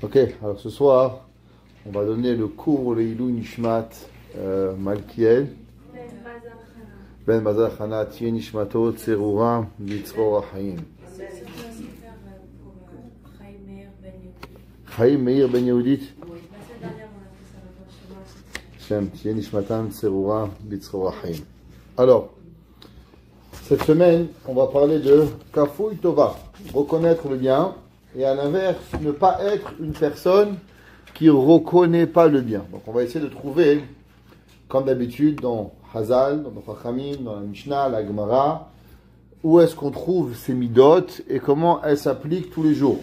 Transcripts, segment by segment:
Ok, alors ce soir, on va donner le cours Leilou Nishmat Malkiel. Ben Mazar Chana Tien Nishmato Tserura Yitzro Rahayim. Chaim Meir Ben Yehudit. Shem Tien Nishmatam Tserura Yitzro Rahayim. Alors, cette semaine, on va parler de Kafouy Tova, reconnaître le bien, et à l'inverse, ne pas être une personne qui ne reconnaît pas le bien. Donc on va essayer de trouver, comme d'habitude, dans Hazal, dans le Chachamim, dans la Mishnah, la Gemara, où est-ce qu'on trouve ces midot et comment elles s'appliquent tous les jours.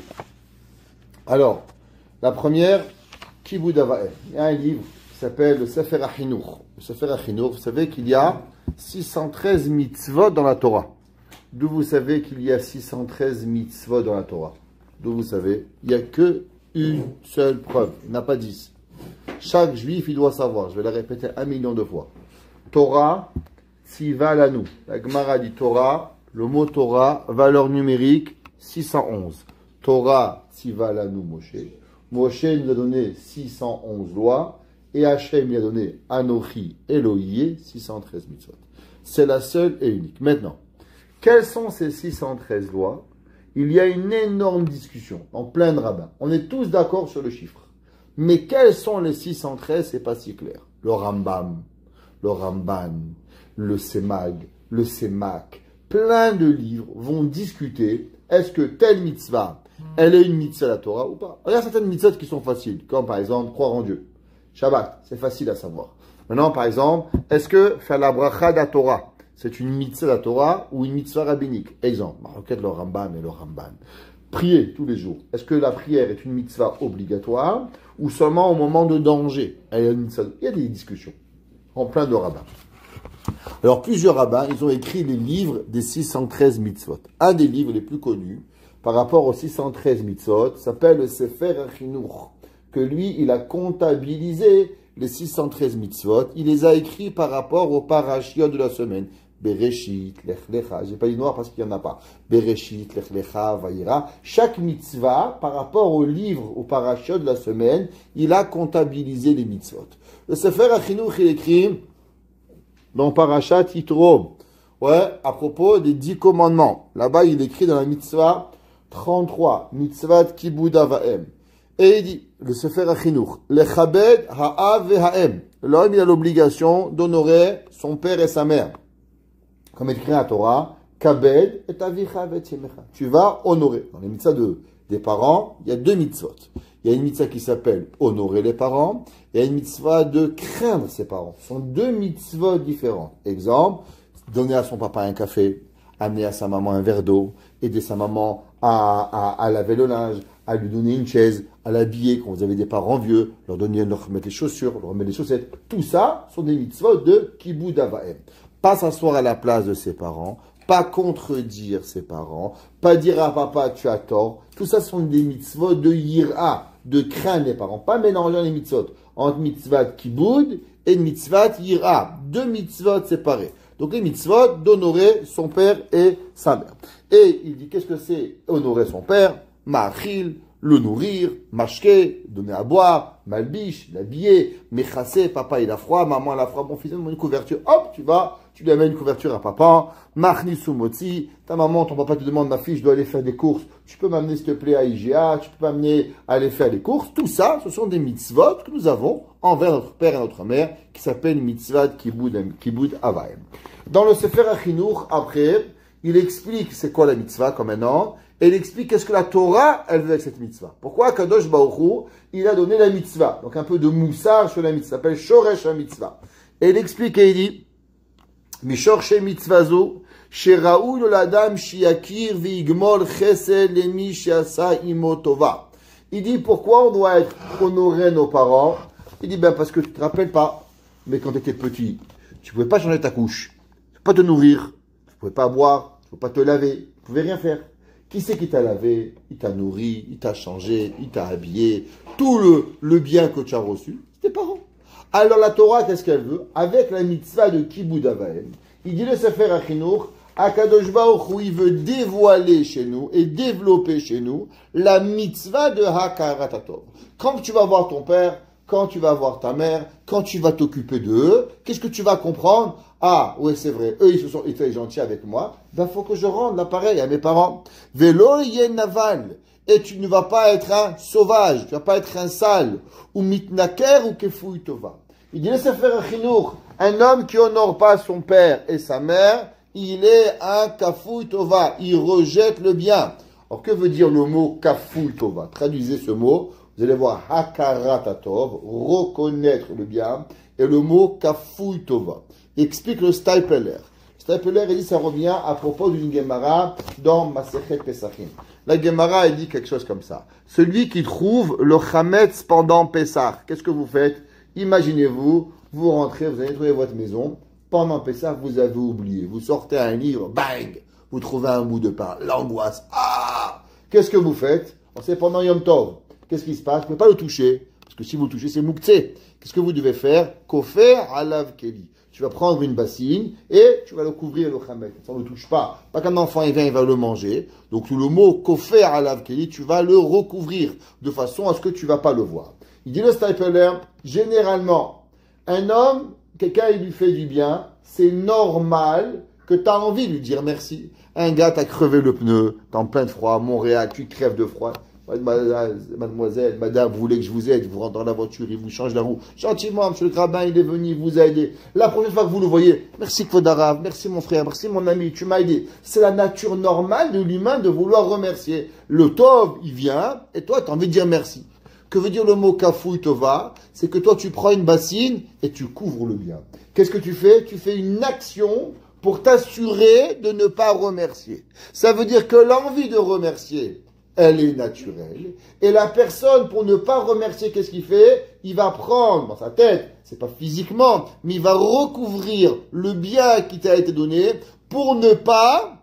Alors, la première, Kibud Avaim. Il y a un livre qui s'appelle le Sefer HaChinuch. Le Sefer HaChinuch, vous savez qu'il y a 613 mitzvot dans la Torah. D'où vous savez qu'il y a 613 mitzvot dans la Torah? D'où vous savez? Il n'y a que une seule preuve. Il n'y en a pas 10. Chaque juif, il doit savoir. Je vais la répéter 1 million de fois. Torah, tziva lanu. La Gemara dit Torah. Le mot Torah, valeur numérique 611. Torah, tziva lanu Moshe. Moshe nous a donné 611 lois. Et Hachem lui a donné Anochi Elohim, 613 mitzvot. C'est la seule et unique. Maintenant, quelles sont ces 613 lois? Il y a une énorme discussion dans plein de rabbins. On est tous d'accord sur le chiffre. Mais quels sont les 613? C'est pas si clair. Le Rambam, le Ramban, le Semag, le Semak, plein de livres vont discuter. Est-ce que telle mitzvah, elle est une mitzvah de la Torah ou pas? Il y a certaines mitzvahs qui sont faciles, comme par exemple croire en Dieu. Shabbat, c'est facile à savoir. Maintenant, par exemple, est-ce que faire la bracha de la Torah, c'est une mitzvah de la Torah ou une mitzvah rabbinique? Exemple, le Rambam et le Ramban. Prier tous les jours. Est-ce que la prière est une mitzvah obligatoire ou seulement au moment de danger? Il y a des discussions en plein de rabbins. Alors, plusieurs rabbins, ils ont écrit les livres des 613 mitzvot. Un des livres les plus connus par rapport aux 613 mitzvot s'appelle le Sefer HaChinuch, que lui, il a comptabilisé les 613 mitzvot. Il les a écrits par rapport aux parashiot de la semaine. Bereshit, Lech Lecha. J'ai pas dit noir parce qu'il n'y en a pas. Bereshit, Lech Lecha, Vayera. Chaque mitzvah, par rapport au livre, au parashiot de la semaine, il a comptabilisé les mitzvot. Le Sefer HaChinuch, il écrit dans Parashat Yitro. Ouais, à propos des 10 commandements. Là-bas, il écrit dans la mitzvah 33. Mitzvah Kibud Avaim. Et il dit, le Sefer HaChinuch, le Chabed ha'av ve'ha'em. L'homme, il a l'obligation d'honorer son père et sa mère. Comme écrit dans la Torah, Kabed et avicha ve'tiemecha. Tu vas honorer. Dans les mitzvahs des parents, il y a 2 mitzvot. Il y a une mitzvah qui s'appelle honorer les parents. Il y a une mitzvah de craindre ses parents. Ce sont 2 mitzvot différents. Exemple, donner à son papa un café, amener à sa maman un verre d'eau, aider sa maman à laver le linge, à lui donner une chaise, à l'habiller quand vous avez des parents vieux, leur remettre les chaussures, leur remettre les chaussettes. Tout ça sont des mitzvot de Kibud Avaim. Pas s'asseoir à la place de ses parents, pas contredire ses parents, pas dire à papa tu as tort. Tout ça sont des mitzvot de yira, de craindre les parents. Pas mélanger les mitzvot entre mitzvot Kibud et mitzvot yira. 2 mitzvot séparés. Donc les mitzvot d'honorer son père et sa mère. Et il dit qu'est-ce que c'est honorer son père? Ma'achil, le nourrir, mashke, donner à boire, malbiche, l'habiller, mechasser, papa il a froid, maman elle a froid, bon fils, donne-moi une couverture, hop, tu lui amènes une couverture à papa, machnisu motzi, ta maman, ton papa te demande, ma fille, je dois aller faire des courses, tu peux m'amener s'il te plaît à IGA, tu peux m'amener à aller faire les courses, tout ça, ce sont des mitzvot que nous avons envers notre père et notre mère, qui s'appellent mitzvot kibud avaim. Dans le Sefer HaChinuch, après, il explique c'est quoi la mitzvah comme un ordre, et il explique qu'est-ce que la Torah, elle veut avec cette mitzvah. Pourquoi Kadosh Baruch Hu, il a donné la mitzvah. Donc un peu de moussard sur la mitzvah, ça s'appelle Shoresh la mitzvah. Et il explique et il dit, Mishorche mitzvazo, Sheraou l'adam shiakir viigmol chesed lemi sheasa imotova. Il dit pourquoi on doit honorer nos parents. Il dit ben parce que tu te rappelles pas, mais quand tu étais petit, tu pouvais pas changer ta couche, tu pouvais pas te nourrir, tu pouvais pas boire, tu pouvais pas te laver, tu pouvais rien faire. Qui c'est qui t'a lavé? Il t'a nourri, il t'a changé, il t'a habillé. Tout le bien que tu as reçu, c'est tes parents. Alors la Torah, qu'est-ce qu'elle veut? Avec la mitzvah de Kibud Avaim, il dit le Sefer HaChinuch, Akadosh Baruch Hu, il veut dévoiler chez nous et développer chez nous la mitzvah de Hakarat Hatov. Quand tu vas voir ton père, quand tu vas voir ta mère, quand tu vas t'occuper d'eux, qu'est-ce que tu vas comprendre? Ah, oui, c'est vrai, eux, ils se sont été gentils avec moi, ben, faut que je rende l'appareil à mes parents. Velo yen naval. Et tu ne vas pas être un sauvage, tu ne vas pas être un sale, ou mitnaker ou kefouy tova. Il dit, laissez faire un chinour, un homme qui honore pas son père et sa mère, il est un kafouy tova, il rejette le bien. Alors, que veut dire le mot kafouy tova? Traduisez ce mot, vous allez voir hakarat hatov, reconnaître le bien, et le mot kafouy tova. Il explique le Staipeler. Staipeler, il dit, ça revient à propos d'une Gemara dans Masechet Pesachim. La Gemara, elle dit quelque chose comme ça. Celui qui trouve le Chametz pendant Pessah, qu'est-ce que vous faites? Imaginez-vous, vous rentrez, vous allez trouver votre maison. Pendant Pessah, vous avez oublié. Vous sortez un livre, bang! Vous trouvez un bout de pain. L'angoisse. Ah! Qu'est-ce que vous faites? C'est pendant Yom Tov. Qu'est-ce qui se passe? Vous ne pouvez pas le toucher. Parce que si vous le touchez, c'est Mouktsé. Qu'est-ce que vous devez faire? Kofer alav keli. Tu vas prendre une bassine et tu vas le couvrir le chametz. Ça ne le touche pas. Pas qu'un enfant il vient, il va le manger. Donc le mot kofer alav keli, tu vas le recouvrir de façon à ce que tu ne vas pas le voir. Il dit le Staipeler, généralement, un homme, quelqu'un il lui fait du bien, c'est normal que tu as envie de lui dire merci. Un gars t'a crevé le pneu, t'es en plein de froid, Montréal, tu crèves de froid. Mademoiselle, madame, vous voulez que je vous aide, vous rentrez dans la voiture, il vous change la roue. Gentiment, monsieur le rabbin, il est venu, il vous a aidé. La prochaine fois que vous le voyez, merci Kvodarav, merci mon frère, merci mon ami, tu m'as aidé. C'est la nature normale de l'humain de vouloir remercier. Le Tov, il vient, et toi, tu as envie de dire merci. Que veut dire le mot kafouy tova? C'est que toi, tu prends une bassine et tu couvres le bien. Qu'est-ce que tu fais? Tu fais une action pour t'assurer de ne pas remercier. Ça veut dire que l'envie de remercier, elle est naturelle. Et la personne, pour ne pas remercier, qu'est-ce qu'il fait? Il va prendre dans sa tête, c'est pas physiquement, mais il va recouvrir le bien qui t'a été donné pour ne pas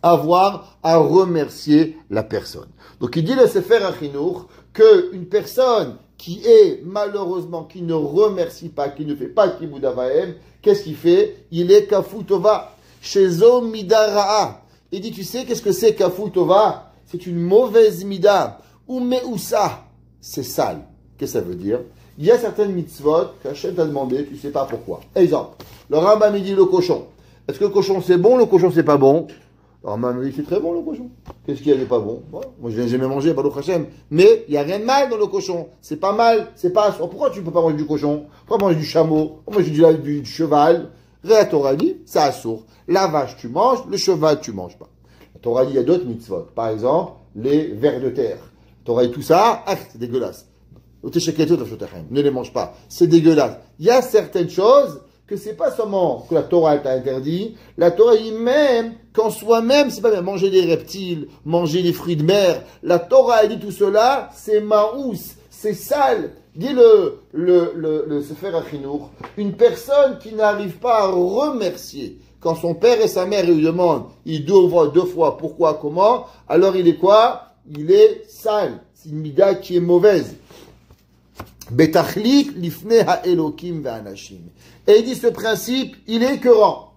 avoir à remercier la personne. Donc il dit le Sefer HaChinuch qu'une personne qui est malheureusement, qui ne remercie pas, qui ne fait pas Kibud Avaim, qu'est-ce qu'il fait? Il est Kafouy Tova, Shezo Midara'a. Il dit, tu sais, qu'est-ce que c'est Kafouy Tova? C'est une mauvaise mida. Ou meoussa, c'est sale. Qu'est-ce que ça veut dire? Il y a certaines mitzvot qu'Hachem t'a demandé, tu ne sais pas pourquoi. Exemple, le Rambam me dit le cochon. Est-ce que le cochon c'est bon, le cochon c'est pas bon? Le Rambam me dit c'est très bon le cochon. Qu'est-ce qu'il y a de pas bon? Voilà. Moi je n'ai jamais mangé, Baruch Hashem. Mais il n'y a rien de mal dans le cochon. C'est pas mal, c'est pas. Pourquoi tu ne peux pas manger du cochon? Pourquoi manger du chameau? Pourquoi manger du cheval? La Torah dit, c'est assourd. La vache tu manges, le cheval tu manges pas. La Torah dit, il y a d'autres mitzvot. Par exemple, les vers de terre. La Torah dit tout ça, ah, c'est dégueulasse. Ne les mange pas. C'est dégueulasse. Il y a certaines choses que c'est pas seulement que la Torah t'a interdit, la Torah dit même qu'en soi-même, c'est pas bien manger des reptiles, manger des fruits de mer. La Torah a dit tout cela, c'est maous, c'est sale. Dit le Sefer HaChinuch, une personne qui n'arrive pas à remercier quand son père et sa mère lui demandent, il doit deux fois, pourquoi, comment, alors il est quoi? Il est sale. C'est une mida qui est mauvaise. Betachlik lifne ha'elokim ve'anashim. Et il dit ce principe, il est écœurant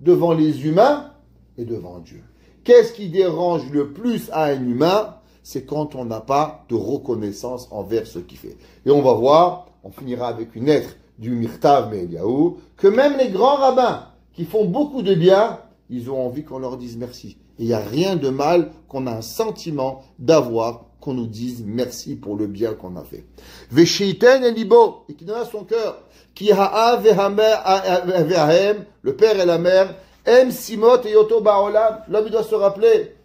devant les humains et devant Dieu. Qu'est-ce qui dérange le plus à un humain? C'est quand on n'a pas de reconnaissance envers ce qu'il fait. Et on va voir, on finira avec une lettre du Mirtav Me'Eliyahu, que même les grands rabbins qui font beaucoup de bien, ils ont envie qu'on leur dise merci. Et il n'y a rien de mal qu'on a un sentiment d'avoir qu'on nous dise merci pour le bien qu'on a fait. Vesheiten elibo, et qui donne à son cœur, ki ha'a ve'ahem, le père et la mère, em simot et yoto ba'olam. L'homme il doit se rappeler,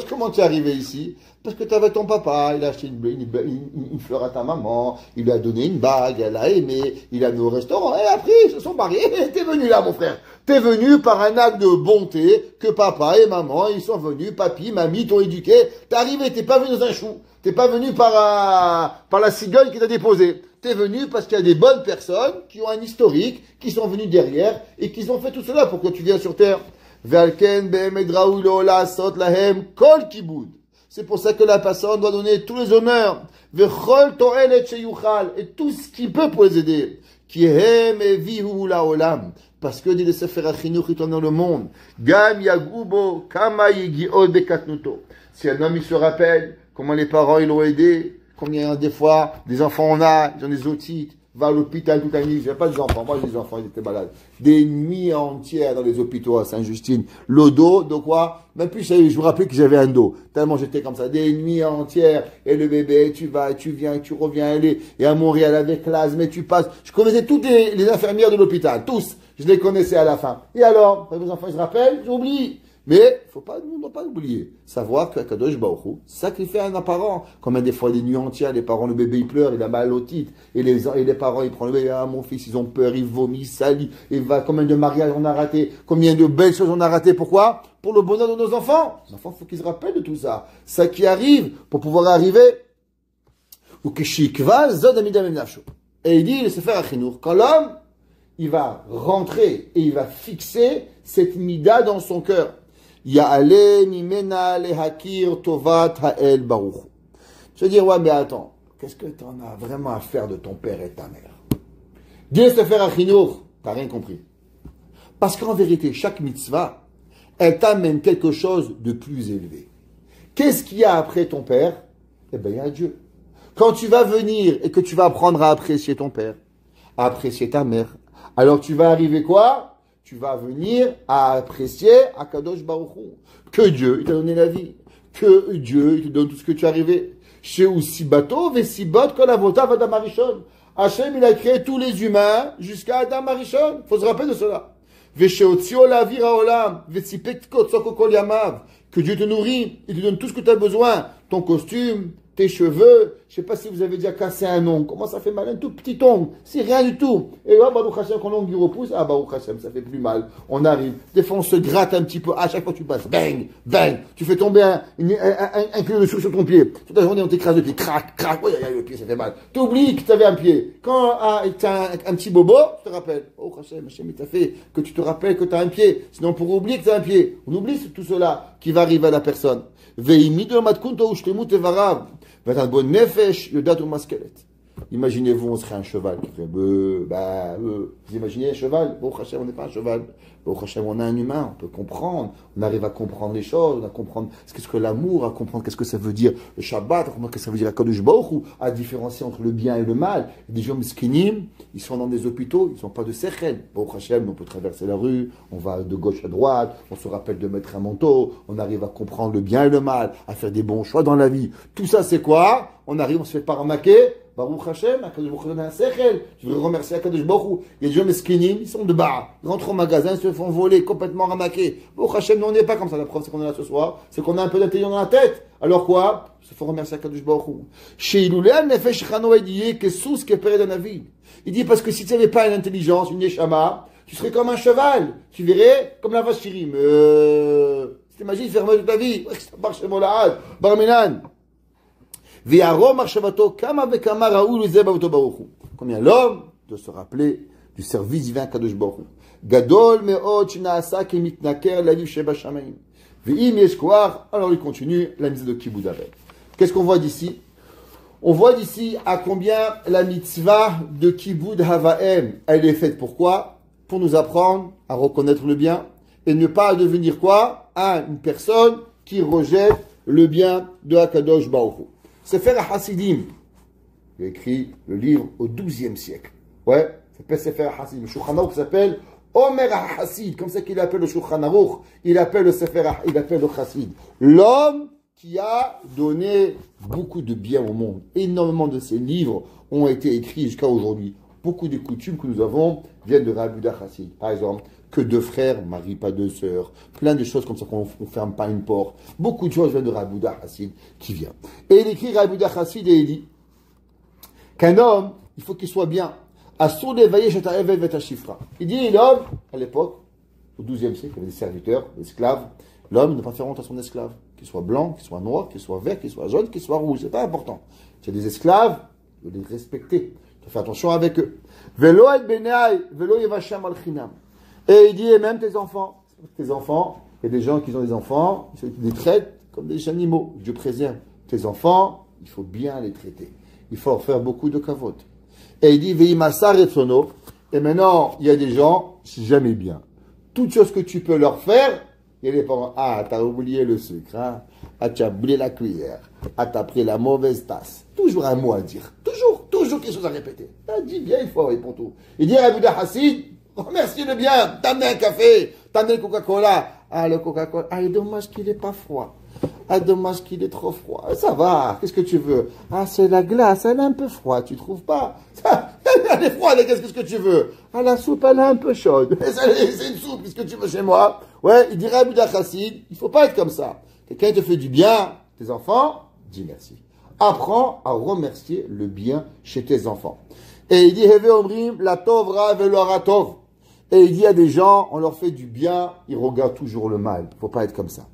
comment tu es arrivé ici? Parce que tu avais ton papa, il a acheté une fleur à ta maman, il lui a donné une bague, elle a aimé, il a mis au restaurant, et après ils se sont mariés, t'es venu là mon frère. T'es venu par un acte de bonté que papa et maman, ils sont venus, papy, mamie t'ont éduqué, t'es arrivé, t'es pas venu dans un chou, t'es pas venu par la cigogne qui t'a déposé. T'es venu parce qu'il y a des bonnes personnes qui ont un historique, qui sont venues derrière et qui ont fait tout cela pour que tu viennes sur terre. C'est pour ça que la personne doit donner tous les honneurs. Et tout ce qu'il peut pour les aider. Parce que dit le Sefer HaChinuch, il tourne dans le monde. Gam yagubo kama yegiot bekatnuto. Si un homme, il se rappelle comment les parents, ils l'ont aidé, combien des fois, des enfants on a, ils ont des otites, va à l'hôpital toute la nuit. J'ai pas des enfants, moi j'ai des enfants, ils étaient malades. Des nuits entières dans les hôpitaux à Saint-Justine. Le dos, de quoi? Même plus, je me rappelais que j'avais un dos. Tellement j'étais comme ça. Des nuits entières. Et le bébé, tu vas, tu viens, tu reviens, et à Montréal avec l'asthme, et tu passes. Je connaissais toutes les infirmières de l'hôpital. Tous. Je les connaissais à la fin. Et alors, mes enfants, ils se rappellent, j'oublie. Mais, on ne doit pas oublier. Savoir que Kadosh Baruch Hu sacrifie un parent. Comme des fois, des nuits entières, les parents, le bébé, il pleure, il a mal au titre. Et les parents, ils prennent le bébé, ah, mon fils, ils ont peur, ils vomissent, salissent. Et va, combien de mariages on a raté? Combien de belles choses on a raté? Pourquoi? Pour le bonheur de nos enfants. Les enfants, il faut qu'ils se rappellent de tout ça. Ça qui arrive, pour pouvoir arriver. Ou kishikva zod amidam nafsho. Et il dit, le Sefer HaChinuch, quand l'homme, il va rentrer et il va fixer cette mida dans son cœur. Ya'ale mimena lehakir tovat ha'el baruch. Je veux dire, ouais, mais attends, qu'est-ce que tu en as vraiment à faire de ton père et ta mère? Dieu se faire HaChinuch, t'as rien compris. Parce qu'en vérité, chaque mitzvah, elle t'amène quelque chose de plus élevé. Qu'est-ce qu'il y a après ton père? Eh bien, il y a Dieu. Quand tu vas venir et que tu vas apprendre à apprécier ton père, à apprécier ta mère, alors tu vas arriver quoi? Tu vas venir à apprécier Akadosh Baruch Hu. Que Dieu, il t'a donné la vie. Que Dieu, il te donne tout ce que tu as arrivé. Chez Usibato, Vesibot, Kolavota, Vadam Arishon. Hachem, il a créé tous les humains jusqu'à Adam Arishon. Il faut se rappeler de cela. Vesheotzio la vira olam. Vesipek kotsoko kol yamav. Que Dieu te nourrit, il te donne tout ce que tu as besoin. Ton costume, tes cheveux, je sais pas si vous avez déjà cassé un ongle. Comment ça fait mal? Un tout petit ongle. C'est rien du tout. Et là, Baruch Hashem, quand l'ongle repousse, ah, Baruch Hashem, ça fait plus mal. On arrive. Des fois, on se gratte un petit peu. À chaque fois que tu passes, bang, bang. Tu fais tomber un kilo de soupe sur ton pied. Toute la journée, on t'écrase le pied. Crac, crac. Oui, le pied, ça fait mal. T'oublies que tu avais un pied. Quand tu as un petit bobo, tu te rappelles. Oh, Hashem, il t'a fait que tu te rappelles que tu as un pied. Sinon, pour oublier que tu as un pied, on oublie tout cela qui va arriver à la personne. Imaginez-vous, on serait un cheval qui ferait vous imaginez un cheval? Bon, Hachem, on n'est pas un cheval. Bon, Hachem, on est un humain, on peut comprendre. On arrive à comprendre les choses, à comprendre qu'est-ce que l'amour, à comprendre qu'est-ce que ça veut dire le Shabbat, à comprendre qu'est-ce que ça veut dire la Kadosh Baruch Hu, à différencier entre le bien et le mal. Des gens miskinim, ils sont dans des hôpitaux, ils n'ont pas de sechel. Bon, Hachem, on peut traverser la rue, on va de gauche à droite, on se rappelle de mettre un manteau, on arrive à comprendre le bien et le mal, à faire des bons choix dans la vie. Tout ça, c'est quoi? On arrive, on se fait pas remarquer. Baruch Hashem, Akadosh Baruch Hu donne un sechel. Je voudrais remercier Akadosh Baruch Hu. Il y a des gens meskinim, ils sont de bas. Ils rentrent au magasin, ils se font voler, complètement ramaqués. Baruch Hashem, nous on n'est pas comme ça. La preuve, c'est qu'on est là ce soir. C'est qu'on a un peu d'intelligence dans la tête. Alors quoi? Il faut remercier Akadosh Baruch Hu. Chez Iloulé, Nefesh Chano, il dit que sous que père d'un avis. Il dit parce que si tu n'avais pas une intelligence, une neshama, tu serais comme un cheval. Tu verrais comme la vache chirim. T'imagines faire mal de ta vie. Barminan. Combien l'homme doit se rappeler du service divin Kadosh Baruch Hu. Gadol me'od shena'asa kemitnaker laviv sheba shamayim. Ve'im yeshkoar. Alors il continue la mitzvah de Kibud Avel. Qu'est-ce qu'on voit d'ici? On voit d'ici à combien la mitzvah de Kibud Havaem, elle est faite. Pourquoi? Pour nous apprendre à reconnaître le bien et ne pas devenir quoi? Une personne qui rejette le bien de Akadosh Baruch Hu. Sefer HaSidim, il a écrit le livre au XIIe siècle. Ouais, ça s'appelle Sefer HaSidim. Le Shulchan Aruch s'appelle Omer HaSid, comme ça qu'il appelle le Shulchan Aruch, il appelle le Sefer, il appelle le Chassid. L'homme qui a donné beaucoup de bien au monde. Énormément de ses livres ont été écrits jusqu'à aujourd'hui. Beaucoup des coutumes que nous avons viennent de Rabbi Yehuda Chassid. Par exemple, que deux frères marient pas deux sœurs. Plein de choses comme ça qu'on ne ferme pas une porte. Beaucoup de choses viennent de Rabbi Yehuda Chassid qui vient. Et il écrit Rabbi Yehuda Chassid et il dit qu'un homme, il faut qu'il soit bien. Il dit l'homme, à l'époque, au XIIe siècle, il y avait des serviteurs, des esclaves. L'homme ne pas faire honte à son esclave. Qu'il soit blanc, qu'il soit noir, qu'il soit vert, qu'il soit jaune, qu'il soit rouge. C'est pas important. Tu as des esclaves, il faut les respecter. Tu fais attention avec eux. Et il dit, et même tes enfants, il y a des gens qui ont des enfants, ils les traitent comme des animaux. Dieu préserve. Tes enfants, il faut bien les traiter. Il faut leur faire beaucoup de kavod. Et il dit, Et maintenant, il y a des gens, c'est jamais bien. Toute chose que tu peux leur faire, il y a des parents, ah, t'as oublié le sucre, hein? Ah, tu as oublié la cuillère. Ah, t'as pris la mauvaise tasse. Toujours un mot à dire. Toujours quelque chose à répéter. Ah, dis bien une fois, oui, pour tout. Il dit à Abu Hassid, remercie le bien, t'as amené un café, t'as amené le Coca-Cola. Ah, le Coca-Cola, ah, dommage qu'il n'est pas froid. Ah, dommage qu'il est trop froid. Ça va, qu'est-ce que tu veux? Ah, c'est la glace, elle est un peu froide, tu trouves pas? Elle est froide, qu'est-ce que tu veux? Ah, la soupe, elle est un peu chaude. C'est une soupe, qu'est-ce que tu veux chez moi? Ouais, il dirait à Abu Hassid, il faut pas être comme ça. Quelqu'un te fait du bien, tes enfants, dis merci. Apprends à remercier le bien chez tes enfants. Et il dit, Heve Omrim, la tovra veloratov. Et il dit à des gens, on leur fait du bien, ils regardent toujours le mal. Il faut pas être comme ça.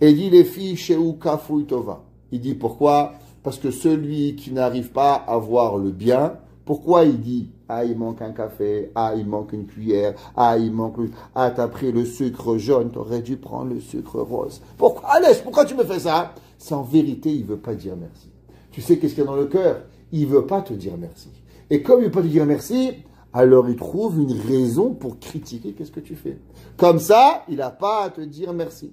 Et il dit, les filles, chez Kafouy Tova. Il dit, pourquoi? Parce que celui qui n'arrive pas à voir le bien, pourquoi il dit, ah, il manque un café, ah, il manque une cuillère, ah, il manque, ah, t'as pris le sucre jaune, t'aurais dû prendre le sucre rose. Pourquoi? Allez, pourquoi tu me fais ça? C'est en vérité, il veut pas dire merci. Tu sais qu'est-ce qu'il y a dans le cœur? Il veut pas te dire merci. Et comme il veut pas te dire merci, alors il trouve une raison pour critiquer qu'est-ce que tu fais. Comme ça, il n'a pas à te dire merci.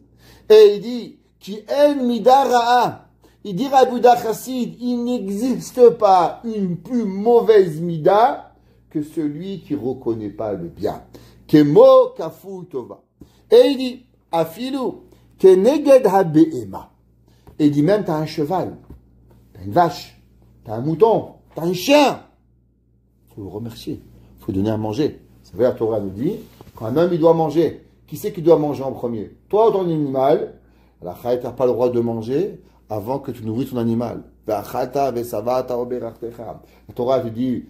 Et il dit, Ki en midara'a. Il dit à Abu Hassid, il n'existe pas une plus mauvaise mida que celui qui ne reconnaît pas le bien. Kemo kafou tova. Et il dit, Afilu, keneged ha-be'ema. Et il dit même, tu as un cheval, tu as une vache, tu as un mouton, tu as un chien. Il faut le remercier, il faut donner à manger. Vous savez, la Torah nous dit, quand un homme il doit manger, qui c'est qui doit manger en premier? Toi ou ton animal? La Chaya, tu n'as pas le droit de manger avant que tu nourris ton animal. La Torah te dit,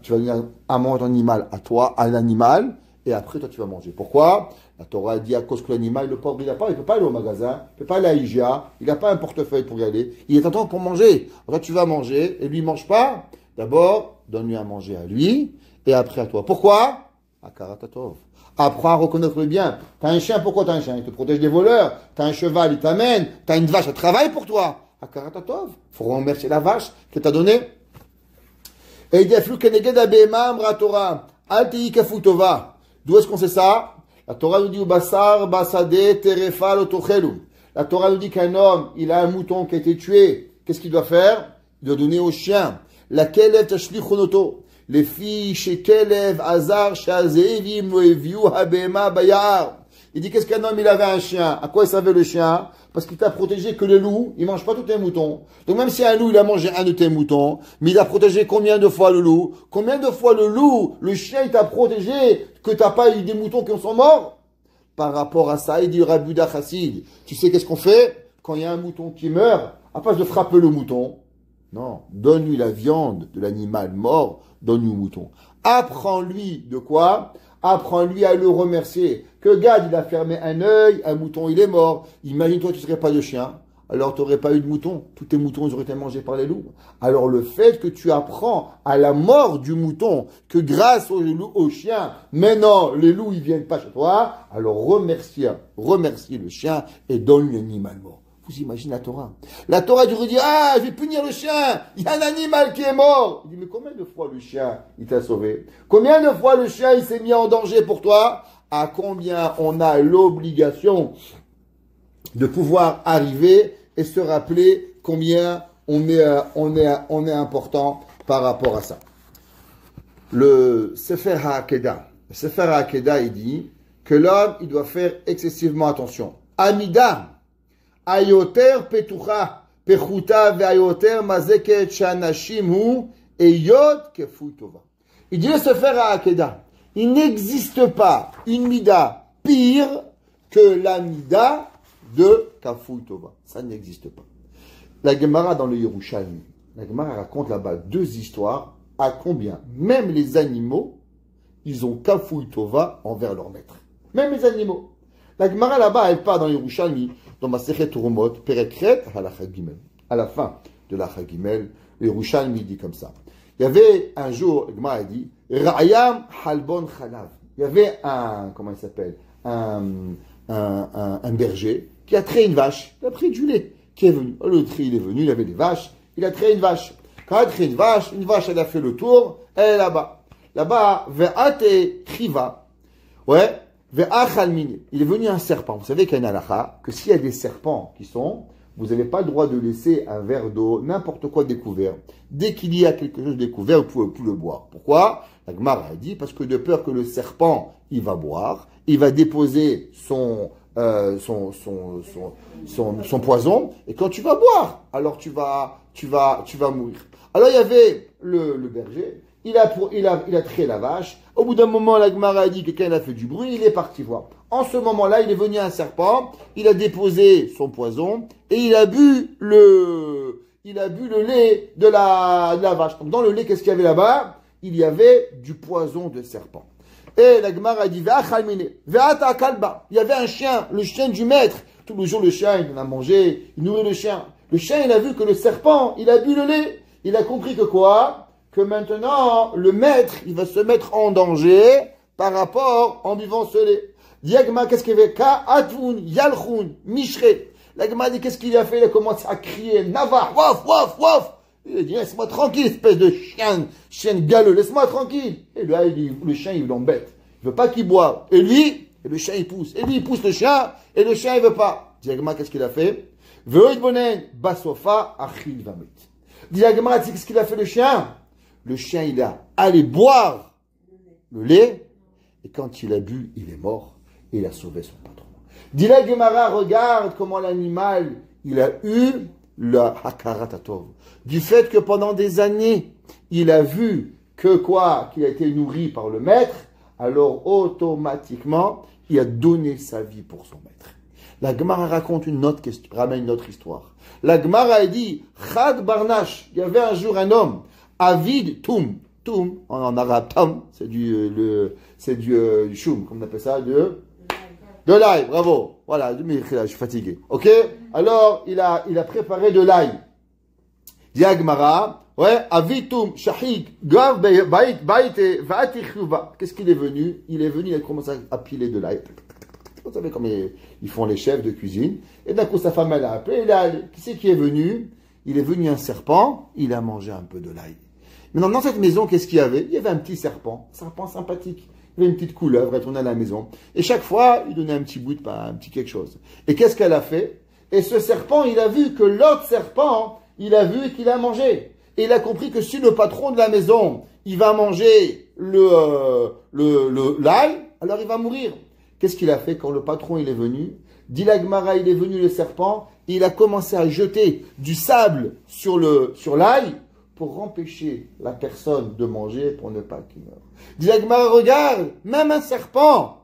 tu vas donner à manger ton animal à toi, à l'animal, et après toi tu vas manger. Pourquoi? La Torah dit à cause que l'animal, le pauvre, il ne peut pas aller au magasin, il ne peut pas aller à IGA, il n'a pas un portefeuille pour y aller, il est en temps pour manger. Alors tu vas manger, et lui il ne mange pas. D'abord, donne-lui à manger à lui, et après à toi. Pourquoi? Akaratatov. Apprends à reconnaître le bien. T'as un chien, pourquoi t'as un chien? Il te protège des voleurs. T'as un cheval, il t'amène. T'as une vache, elle travaille pour toi. Akaratatov. Faut remercier la vache que t'as donnée. Et il dit, Torah. D'où est-ce qu'on sait ça? La Torah nous dit, Basar, Basade, Terefa, Lotochelu. La Torah nous dit qu'un homme, il a un mouton qui a été tué. Qu'est-ce qu'il doit faire? Il doit donner au chien. Laquelle est Tashlichonoto? Les filles chez Kelev, Hazar, Shazevim, Noeviu, Habema, Bayar. Il dit, qu'est-ce qu'un homme, il avait un chien? À quoi il servait le chien? Parce qu'il t'a protégé que le loup, il mange pas tous tes moutons. Donc même si un loup, il a mangé un de tes moutons, mais il a protégé combien de fois le loup? Combien de fois le loup, le chien, il t'a protégé que t'as pas eu des moutons qui sont morts? Par rapport à ça, il dit, Abu Hassid, tu sais qu'est-ce qu'on fait? Quand il y a un mouton qui meurt, à place de frapper le mouton, non, donne-lui la viande de l'animal mort, donne-lui le mouton. Apprends-lui de quoi? Apprends-lui à le remercier. Que Gad, il a fermé un œil, un mouton, il est mort. Imagine-toi, tu ne serais pas de chien. Alors, tu n'aurais pas eu de mouton. Tous tes moutons, ils auraient été mangés par les loups. Alors, le fait que tu apprends à la mort du mouton, que grâce au chien, maintenant, les loups, ils viennent pas chez toi, alors remercie le chien et donne-lui un animal mort. Vous imaginez la Torah? La Torah du dit, ah, je vais punir le chien, il y a un animal qui est mort. Il dit, mais combien de fois le chien, il t'a sauvé? Combien de fois le chien, il s'est mis en danger pour toi? À combien on a l'obligation de pouvoir arriver et se rappeler combien on est important par rapport à ça. Le Sefer HaAkedah, il dit que l'homme, il doit faire excessivement attention. Amida, Ayoter petucha, pechuta ve'ayoter mazeket shanashim hu, eyot kefu tova. Il dit le Sefer HaAkedah, il n'existe pas une mida pire que la mida de Kafou Tova. Ça n'existe pas. La Gemara dans le Yerushalmi, la Gemara raconte là-bas deux histoires à combien même les animaux, ils ont Kafou Tova envers leur maître. Même les animaux. La Gemara là-bas, elle part dans le Yerushalmi, dans Masechet Turumot, Perekret, Halacha Gimel. À la fin de l'Halacha Gimel, le Yerushalmi dit comme ça. Il y avait un jour, la Gemara dit, Ra'ayam Halbon Chalav. Il y avait un, comment il s'appelle, un berger qui a traité une vache, il a pris du lait, qui est venu. Le tri, il est venu, il avait des vaches, il a traité une vache. Quand il a traité une vache, elle a fait le tour, elle est là-bas. là-bas, ve'ate chiva. Ouais, ve'achal mine. Il est venu un serpent. Vous savez qu'il y a une halakha, que s'il y a des serpents qui sont, vous n'avez pas le droit de laisser un verre d'eau, n'importe quoi découvert. Dès qu'il y a quelque chose découvert, vous ne pouvez plus le boire. Pourquoi? La Gemara a dit, parce que de peur que le serpent, il va boire, il va déposer son poison, et quand tu vas boire, alors tu vas mourir. Alors il y avait le berger, il a traité la vache. Au bout d'un moment, la Gemara a dit que quelqu'un a fait du bruit, il est parti voir. En ce moment-là, il est venu un serpent, il a déposé son poison et il a bu le lait de la vache. Donc dans le lait, qu'est-ce qu'il y avait là-bas? Il y avait du poison de serpent. Et la Gemara a dit, il y avait un chien, le chien du maître. Tout le jour, le chien, il en a mangé, il nourrit le chien. Le chien, il a vu que le serpent, il a bu le lait. Il a compris que quoi? Que maintenant, le maître, il va se mettre en danger par rapport en buvant ce lait. Diagma, qu'est-ce qu'il avait? Ka atun, yalchun, mishre. La Gemara dit, qu'est-ce qu'il a fait? Il a commencé à crier, Nava, waf, waf, waf. Il a dit, laisse-moi tranquille, espèce de chien galeux, laisse-moi tranquille. Et là, le chien, il l'embête. Il veut pas qu'il boive. Et lui, le chien, il pousse. Et lui, il pousse le chien, et le chien, il veut pas. Diagma, qu'est-ce qu'il a fait? Veoid bonen, basofa, achil vamit. Diagma, qu'est-ce qu'il a fait le chien? Le chien, il a allé boire le lait, et quand il a bu, il est mort, et il a sauvé son patron. Dila Gemara, regarde comment l'animal, il a eu le hakarat hatov. Du fait que pendant des années, il a vu que quoi, qu'il a été nourri par le maître, alors automatiquement, il a donné sa vie pour son maître. La Gemara raconte ramène une autre histoire. La Gemara a dit, Chad Barnash, il y avait un jour un homme, Avid Toum, en arabe, Tam, c'est du choum, comme on appelle ça, de l'ail, bravo. Voilà, je suis fatigué. Ok? Alors, il a préparé de l'ail. Diagmara, ouais, Avitum, Shahik, Gav, Baïte, Vatichuva. Qu'est-ce qu'il est venu? Il est venu, il a commencé à piler de l'ail. Vous savez comment ils font les chefs de cuisine. Et d'un coup, sa femme, elle a appelé. Qui c'est qui est venu? Il est venu un serpent, il a mangé un peu de l'ail. Maintenant, dans cette maison, qu'est-ce qu'il y avait? Il y avait un petit serpent sympathique. Il y avait une petite couleuvre, elle tournait à la maison. Et chaque fois, il donnait un petit bout de pain, un petit quelque chose. Et qu'est-ce qu'elle a fait? Et ce serpent, il a vu que l'autre serpent, il a vu qu'il a mangé. Et il a compris que si le patron de la maison, il va manger l'ail, alors il va mourir. Qu'est-ce qu'il a fait quand le patron, il est venu? Dit la Gemara, il est venu le serpent, et il a commencé à jeter du sable sur l'ail, pour empêcher la personne de manger, pour ne pas qu'il meure. Dit la Gemara, regarde, même un serpent,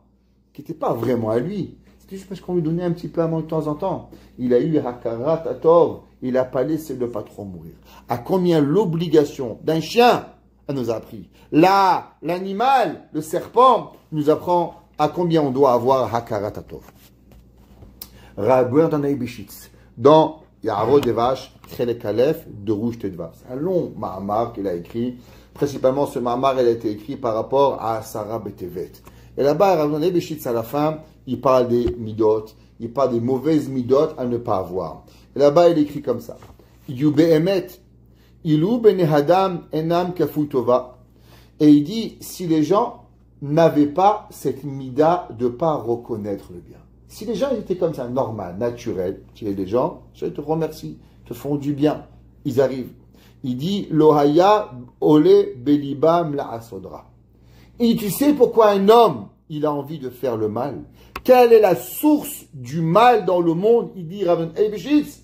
qui n'était pas vraiment à lui, c'était juste parce qu'on lui donnait un petit peu à manger de temps en temps. Il a eu hakarat hatov, il n'a pas laissé le patron mourir. À combien l'obligation d'un chien, elle nous a appris. Là, l'animal, le serpent, nous apprend à combien on doit avoir hakarat hatov. Rabbi Tanai Bishitz, dans Ya'arot des vaches, Chelek Aleph, de Rouge Tedvav. C'est un long ma'amar qu'il a écrit. Principalement, ce ma'amar, il a été écrit par rapport à Sarah Betevet. Et là-bas, Rabbi Tanai Bishitz, à la fin, il parle des midot, il parle des mauvaises midot à ne pas avoir. Et là-bas, il écrit comme ça. Yu be'emet, ilu benehadam enam kafui tova. Et il dit, si les gens n'avaient pas cette mida de ne pas reconnaître le bien. Si les gens étaient comme ça, normal, naturel, tu es des gens, je te remercie, te font du bien, ils arrivent. Il dit, Lohaya ole belibam la asodra. Et tu sais pourquoi un homme, il a envie de faire le mal? Quelle est la source du mal dans le monde? Il dit, Rav Eibishitz,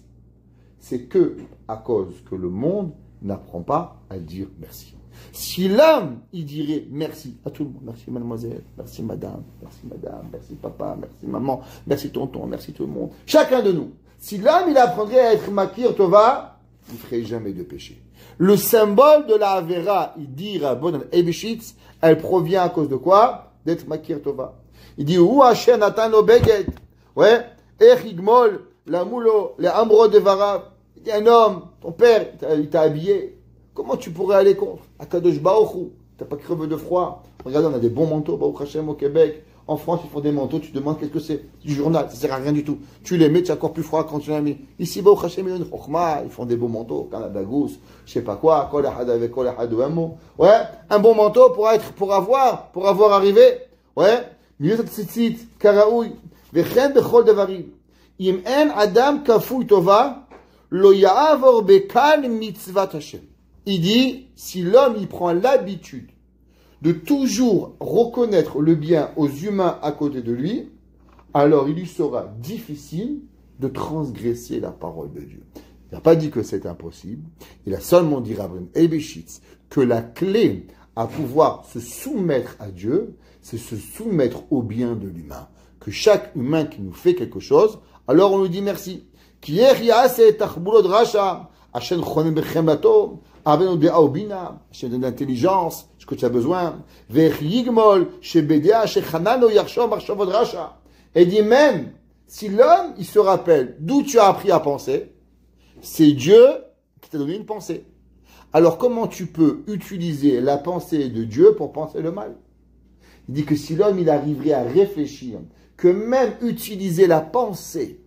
c'est que à cause que le monde n'apprend pas à dire merci. Si l'homme, il dirait merci à tout le monde, merci mademoiselle, merci madame, merci papa, merci maman, merci tonton, merci tout le monde, chacun de nous. Si l'homme, il apprendrait à être makir tova, il ne ferait jamais de péché. Le symbole de la Avera, il dit Rabban Eibishitz, elle provient à cause de quoi? D'être makir tova. Il dit, ou Hashem Natan lo beget, ouais, echigmol, la moulo, les amro de varav. Il dit, un homme, ton père, il t'a habillé. Comment tu pourrais aller contre? Akadosh Baruch Hu, t'as pas crevé de froid. Regardez, on a des bons manteaux, Baruch Hashem, au Québec. En France, ils font des manteaux, tu te demandes qu'est-ce que c'est. Du journal, ça sert à rien du tout. Tu les mets, tu es encore plus froid quand tu l'as mis. Ici, ils font des beaux manteaux, Canada Goose, je sais pas quoi, ouais, un bon manteau pour avoir arrivé, ouais, mieux tzitzit, karaoui, vechen bechol devarim. Im en adam kafui tova, lo ya'avor bekal mitzvat Hashem. Il dit, si l'homme il prend l'habitude de toujours reconnaître le bien aux humains à côté de lui, alors il lui sera difficile de transgresser la parole de Dieu. Il n'a pas dit que c'est impossible, il a seulement dit Rabban Eibeshitz que la clé à pouvoir se soumettre à Dieu, c'est se soumettre au bien de l'humain. Que chaque humain qui nous fait quelque chose, alors on lui dit merci. Qui donne de l'intelligence, ce que tu as besoin. Et dit même, si l'homme, il se rappelle d'où tu as appris à penser, c'est Dieu qui t'a donné une pensée. Alors comment tu peux utiliser la pensée de Dieu pour penser le mal? Il dit que si l'homme, il arriverait à réfléchir, que même utiliser la pensée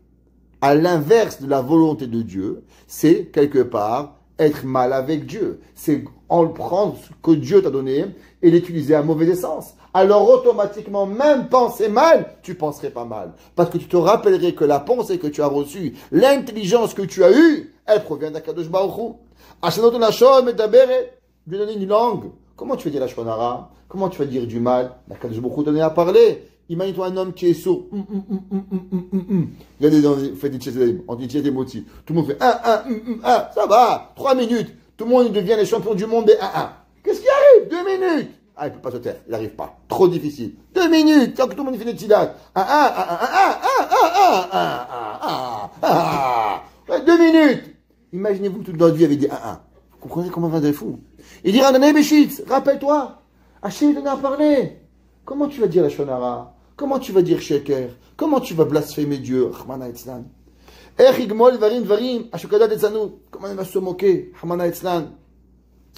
à l'inverse de la volonté de Dieu, c'est quelque part être mal avec Dieu. C'est en prendre ce que Dieu t'a donné et l'utiliser à mauvais sens. Alors automatiquement, même penser mal, tu penserais pas mal. Parce que tu te rappellerais que la pensée que tu as reçue, l'intelligence que tu as eue, elle provient d'Akadosh Baruch Hu. Ashanot Nashom et Daberet, lui donner une langue. Comment tu vas dire la shonara? Comment tu vas dire du mal? Akadosh Baruch Hu t'a donné à parler. Imagine-toi un homme qui est sourd. Regardez dans les fêtes d'Itchézélim, en Itchézémoti. Tout le monde fait ça va, 3 minutes. Tout le monde devient les champions du monde des 1-1. Qu'est-ce qui arrive? 2 minutes. Ah, il ne peut pas se taire, il n'arrive pas. Trop difficile. 2 minutes, tant que tout le monde fait des tzilat. 2 minutes. Imaginez-vous toute notre vie avec des 1-1. Vous comprenez comment on va être fou? Il dira, Rabban Eibeshitz, rappelle-toi, Hachem donné à parler. Comment tu vas dire la shonara? Comment tu vas dire sheker? Comment tu vas blasphémer Dieu? Rahmana etzlan. Echigmol varim varim, ashokadat etzanu. Comment il va se moquer? Rahmana etzlan.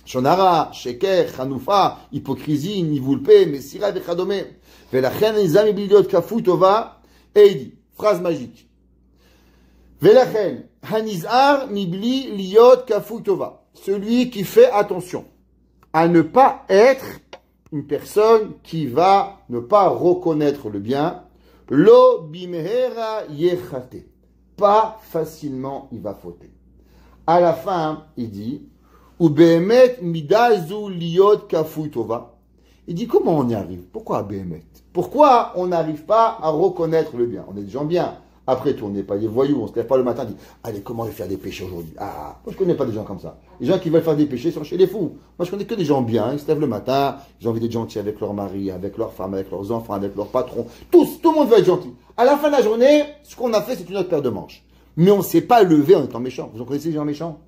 Shonara, sheker, chanoufa, hypocrisie, nivulpe, mesira vechadome. Velachen nizam ibiliot kafou tova. Et il dit, phrase magique. Velachen, hanizar mibli liot kafou tova. Celui qui fait attention à ne pas être une personne qui va ne pas reconnaître le bien, lo bimhera yechate. Pas facilement il va fauter. À la fin, il dit, ou behemet midazu liot kafui tova. Il dit, comment on y arrive? Pourquoi behemet? Pourquoi on n'arrive pas à reconnaître le bien? On est des gens bien. Après tout, on n'est pas des voyous, on se lève pas le matin et dit, allez, comment je vais faire des péchés aujourd'hui? Ah, moi je connais pas des gens comme ça. Les gens qui veulent faire des péchés sont chez les fous. Moi je connais que des gens bien, ils se lèvent le matin, ils ont envie d'être gentils avec leur mari, avec leur femme, avec leurs enfants, avec leur patron. Tout le monde veut être gentil. À la fin de la journée, ce qu'on a fait, c'est une autre paire de manches. Mais on ne s'est pas levé en étant méchant. Vous en connaissez des gens méchants?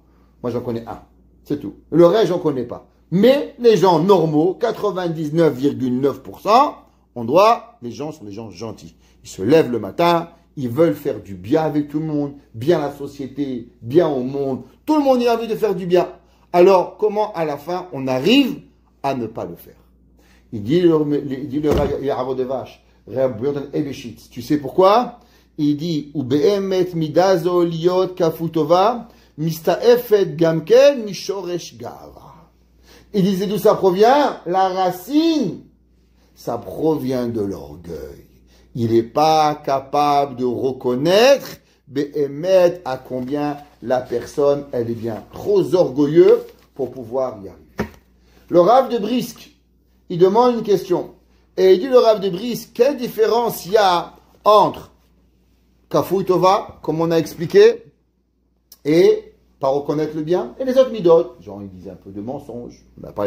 Moi j'en connais un. C'est tout. Le reste, j'en connais pas. Mais les gens normaux, 99,9%, les gens sont des gens gentils. Ils se lèvent le matin, ils veulent faire du bien avec tout le monde, bien à la société, bien au monde. Tout le monde a envie de faire du bien. Alors, comment à la fin, on arrive à ne pas le faire? Il dit le Yahavo de Vache, Rabban Eibeshitz. Tu sais pourquoi? Il dit, ou behemet midazo liot kafutova, mistaefet gamken mishoresh gava. Il disait d'où ça provient? La racine, ça provient de l'orgueil. Il n'est pas capable de reconnaître, behemet, à combien la personne, elle est bien trop orgueilleuse pour pouvoir y arriver. Le Rav de Brisk, il demande une question. Et il dit le Rav de Brisk, quelle différence il y a entre Kafouy Tova, comme on a expliqué, et pas reconnaître le bien, et les autres midot. Genre, il disait un peu de mensonge. On n'a pas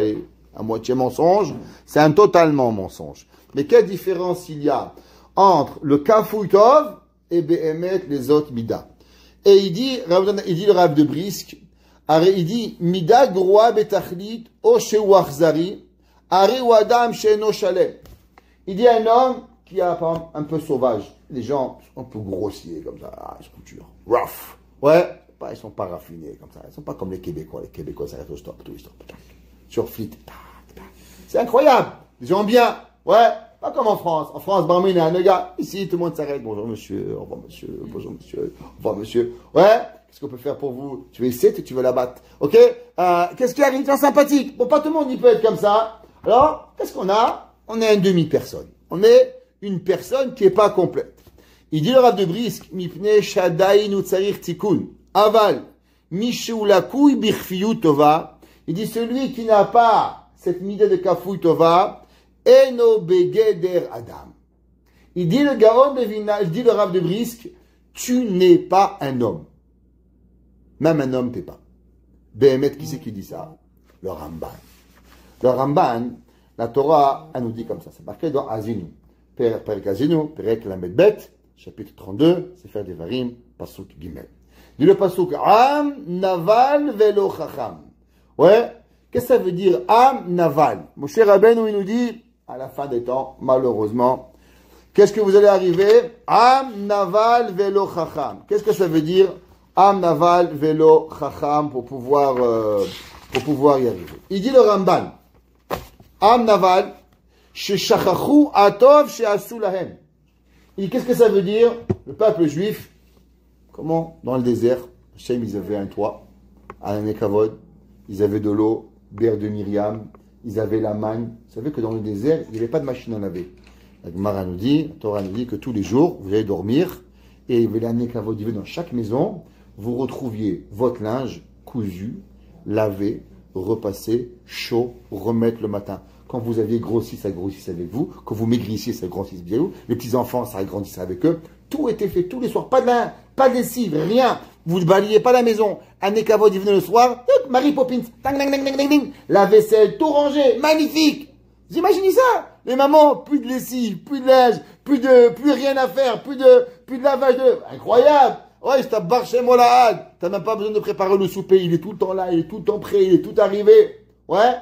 à moitié mensonge, c'est un totalement mensonge. Mais quelle différence il y a entre le Kafouy Tov et Behemet, les autres mida? Et il dit le Rav de Brisk, il dit, mida groa betachlit o sheu achzari, ari ou adam she'eno shalem. Il dit un homme qui est un peu sauvage. Les gens sont un peu grossiers comme ça, ils sont durs, rough. Ouais, ils sont pas raffinés comme ça. Ils sont pas comme les Québécois. Les Québécois, ça reste au stop, tout stop. Sur flit. C'est incroyable. Les gens bien. Ouais, Pas comme en France. En France, Barmina, le gars, ici, tout le monde s'arrête. Bonjour monsieur, au revoir monsieur, bonjour monsieur, au revoir monsieur. Ouais, qu'est-ce qu'on peut faire pour vous? Tu veux essayer ou tu veux la battre? Ok? Qu'est-ce qui arrive? Tu es sympathique. Bon, pas tout le monde, il peut être comme ça. Alors, qu'est-ce qu'on a? On est une demi-personne. On est une personne qui n'est pas complète. Il dit le Rav de Brisk, Mipne Shadai Nutsarir Tikkun, Aval, Mishoulakouy Birfiyu Tova. Il dit celui qui n'a pas cette midée de Kafouy Tova, Eno Begeder Adam. Il dit le Gaon de Vina, il dit le Rav de Brisk, tu n'es pas un homme. Même un homme, t'es pas. Behemet, qui c'est qui dit ça? Le Ramban. Le Ramban, la Torah, elle nous dit comme ça. C'est marqué dans Azinu. Perek Azinu, Perek Lamed Bet, chapitre 32, Sefer Devarim, Pasuk Gimel. Dit le Pasuk, Am Naval Velo Chacham. Ouais, qu'est-ce que ça veut dire Am Naval? Moshe Rabbeinu, il nous dit, à la fin des temps, malheureusement, qu'est-ce que vous allez arriver? Am Naval Velo Chacham. Qu'est-ce que ça veut dire Am Naval Velo Chacham pour pouvoir y arriver? Il dit le Ramban, Am Naval, Sheshachachou Atov Sheasu Lahem. Il dit qu'est-ce que ça veut dire? Le peuple juif, comment? Dans le désert, Hachem, ils avaient un toit, un Nekavod, ils avaient de l'eau, bière de Myriam, ils avaient la manne. Vous savez que dans le désert, il n'y avait pas de machine à laver. La Gemara nous dit, la Torah nous dit que tous les jours, vous allez dormir, et il y avait la Nekavod, il y avait dans chaque maison, vous retrouviez votre linge cousu, lavé, repassé, chaud, remettre le matin. Quand vous aviez grossi, ça grossissait avec vous. Quand vous maigrissiez, ça grossissait bien vous. Les petits-enfants, ça grandissait avec eux. Tout était fait tous les soirs. Pas de lessive, rien. Vous ne balayez pas la maison. Un Nekavod, il venait le soir. Marie Poppins. Tang, tang, tang, tang, tang. La vaisselle, tout rangé. Magnifique. Vous imaginez ça? Les mamans, plus de lessive, plus de linge, plus rien à faire, plus de lavage de... Incroyable. Ouais, c'est ta barre chez moi là. T'as même pas besoin de préparer le souper. Il est tout le temps là, il est tout le temps prêt, il est tout arrivé. Ouais.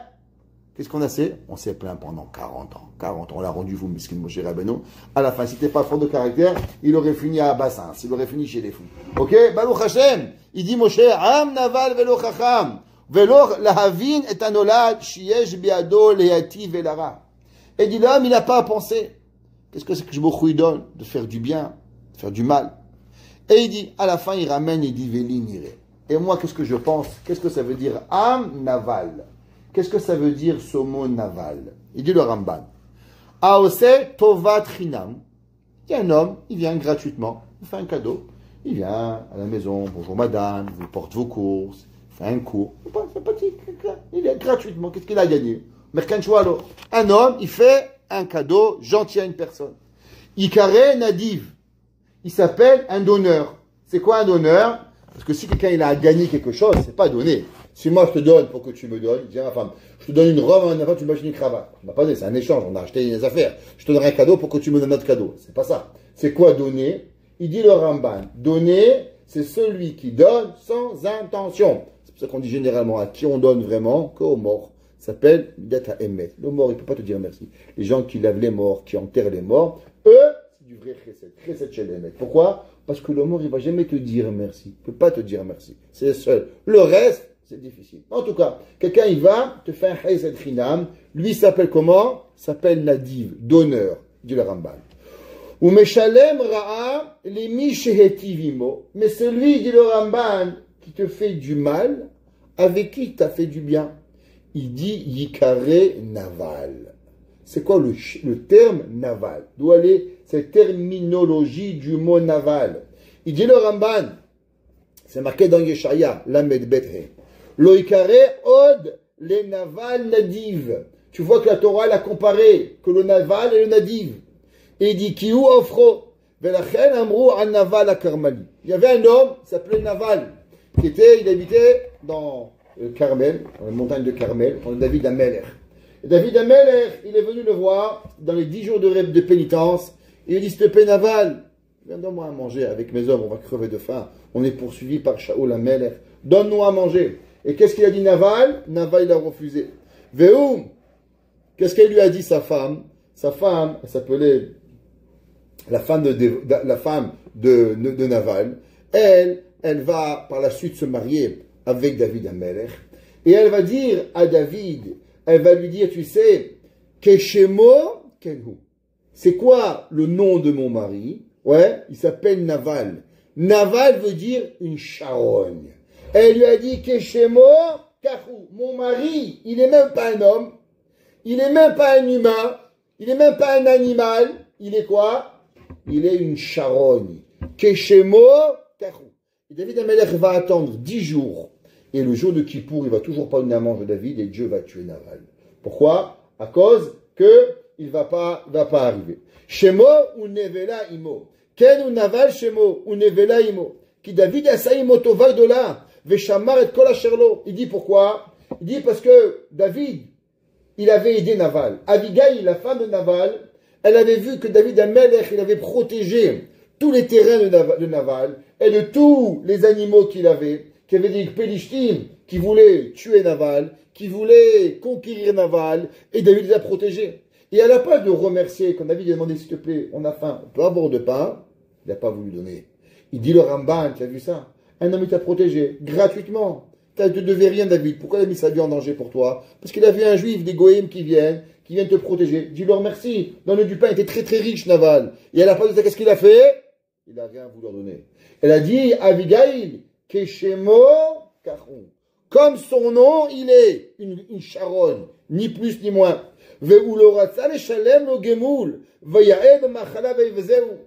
Qu'est-ce qu'on a fait? On s'est plaint pendant 40 ans. 40 ans, on l'a rendu vous, Miskin Moshe Rabbeinu. À la fin, si t'es pas fort de caractère, il aurait fini à Bassin. Il aurait fini chez les fous. Ok? Baruch Hashem. Il dit Moshe, Am Naval Velo Chacham. Velo Lahavin et Anolad, Shiesh Biado Leati Velara. Et dit l'homme, il n'a pas à penser. Qu'est-ce que c'est que je me donne? De faire du bien, de faire du mal. Et il dit, à la fin, il ramène, il dit Veli Nire. Et moi, qu'est-ce que je pense? Qu'est-ce que ça veut dire Am Naval? Qu'est-ce que ça veut dire ce mot naval? Il dit le Ramban. Aose tovat chinam. Il y a un homme, il vient gratuitement, il fait un cadeau. Il vient à la maison, bonjour madame, il vous porte vos courses, il fait un cours. Il vient gratuitement, qu'est-ce qu'il a gagné? Merkanchoualo. Un homme, il fait un cadeau gentil à une personne. Ikare nadiv. Il s'appelle un donneur. C'est quoi un donneur? Parce que si quelqu'un il a gagné quelque chose, c'est pas donné. Si moi je te donne pour que tu me donnes, dis à ma femme, je te donne une robe, un enfant, tu m'achètes une cravate. On m'a pas donné, c'est un échange, on a acheté des affaires. Je te donnerai un cadeau pour que tu me donnes un autre cadeau. C'est pas ça. C'est quoi donner? Il dit le Ramban. Donner, c'est celui qui donne sans intention. C'est pour ça qu'on dit généralement à qui on donne vraiment, qu'aux morts. Ça s'appelle Data Emet. Le mort, il peut pas te dire merci. Les gens qui lavent les morts, qui enterrent les morts, eux, c'est du vrai chesed. Chesed chez l'Emet. Pourquoi? Parce que le mort, il va jamais te dire merci. Il peut pas te dire merci. C'est seul. Le reste, c'est difficile. En tout cas, quelqu'un, il va te faire un chesed chinam. Lui, s'appelle comment? S'appelle Nadiv, donneur, dit le Ramban. Ou Meshalem Ra'a, les Mishehetivimo. Mais celui, dit le Ramban, qui te fait du mal, avec qui t'as fait du bien? Il dit Yikare Naval. C'est quoi le terme naval? D'où aller cette terminologie du mot naval? Il dit le Ramban, c'est marqué dans Yeshaya, Lamed Bethe. Loïkare od les naval nadiv. Tu vois que la Torah elle a comparé que le naval et le nadiv. Et il dit Kiou offro. Velachen amrou an naval à Karmali. Il y avait un homme, il s'appelait Naval, il habitait dans le Carmel, dans la montagne de Carmel, dans David Ameler. Et David Ameler, il est venu le voir dans les 10 jours de pénitence. Et il dit, s'il te plaît, Naval, viens donne-moi à manger avec mes hommes, on va crever de faim. On est poursuivi par Shaoul Ameler. Donne-nous à manger. Et qu'est-ce qu'il a dit Naval? Naval, il a refusé. Veoum, qu'est-ce qu'elle lui a dit sa femme? Sa femme, elle s'appelait la femme de Naval. Elle va par la suite se marier avec David Ameler. Et elle va dire à David, elle va lui dire, tu sais, Keshemo Kenhu. c'est quoi le nom de mon mari? Ouais, il s'appelle Naval. Naval veut dire une charogne. Elle lui a dit, Keshemo, Kachou, mon mari, il n'est même pas un homme, il n'est même pas un humain, il n'est même pas un animal, il est quoi? Il est une charogne. Keshemo, Kachou. Et David Amelech va attendre 10 jours. Et le jour de Kippour, il va toujours pas donner à manger David et Dieu va tuer Naval. Pourquoi? À cause que il va pas arriver. Shemo ou Nevela imo. Ken ou Naval Shemo ou Nevela imo. Qui David a saïmo tova de là. Veshamar et kol asherlo. Il dit pourquoi? Il dit parce que David, il avait aidé Naval. Abigail, la femme de Naval, elle avait vu que David Amelech, il avait protégé tous les terrains de Naval et de tous les animaux qu'il avait des Pélishtim qui voulaient tuer Naval, qui voulaient conquérir Naval, et David les a protégés. Et elle n'a pas de remercier, quand David a demandé, s'il te plaît, on a faim, on peut avoir de pain, il n'a pas voulu donner. Il dit le Ramban, tu as vu ça? Un homme, il t'a protégé, gratuitement. Tu ne devais rien, David. Pourquoi il a mis sa vie en danger pour toi? Parce qu'il a vu un juif, des goïms qui viennent te protéger. Dis-leur merci. Donne-le du pain, il était très très riche, Naval. Et elle n'a pas dit ça, qu'est-ce qu'il a fait? Il n'a rien voulu leur donner. Elle a dit, Abigail, Keshemo Kachon. Comme son nom, il est une charonne, ni plus ni moins. Ve'uloratza leshalem lo gemoul, ve'yaed machala ve'vezeu.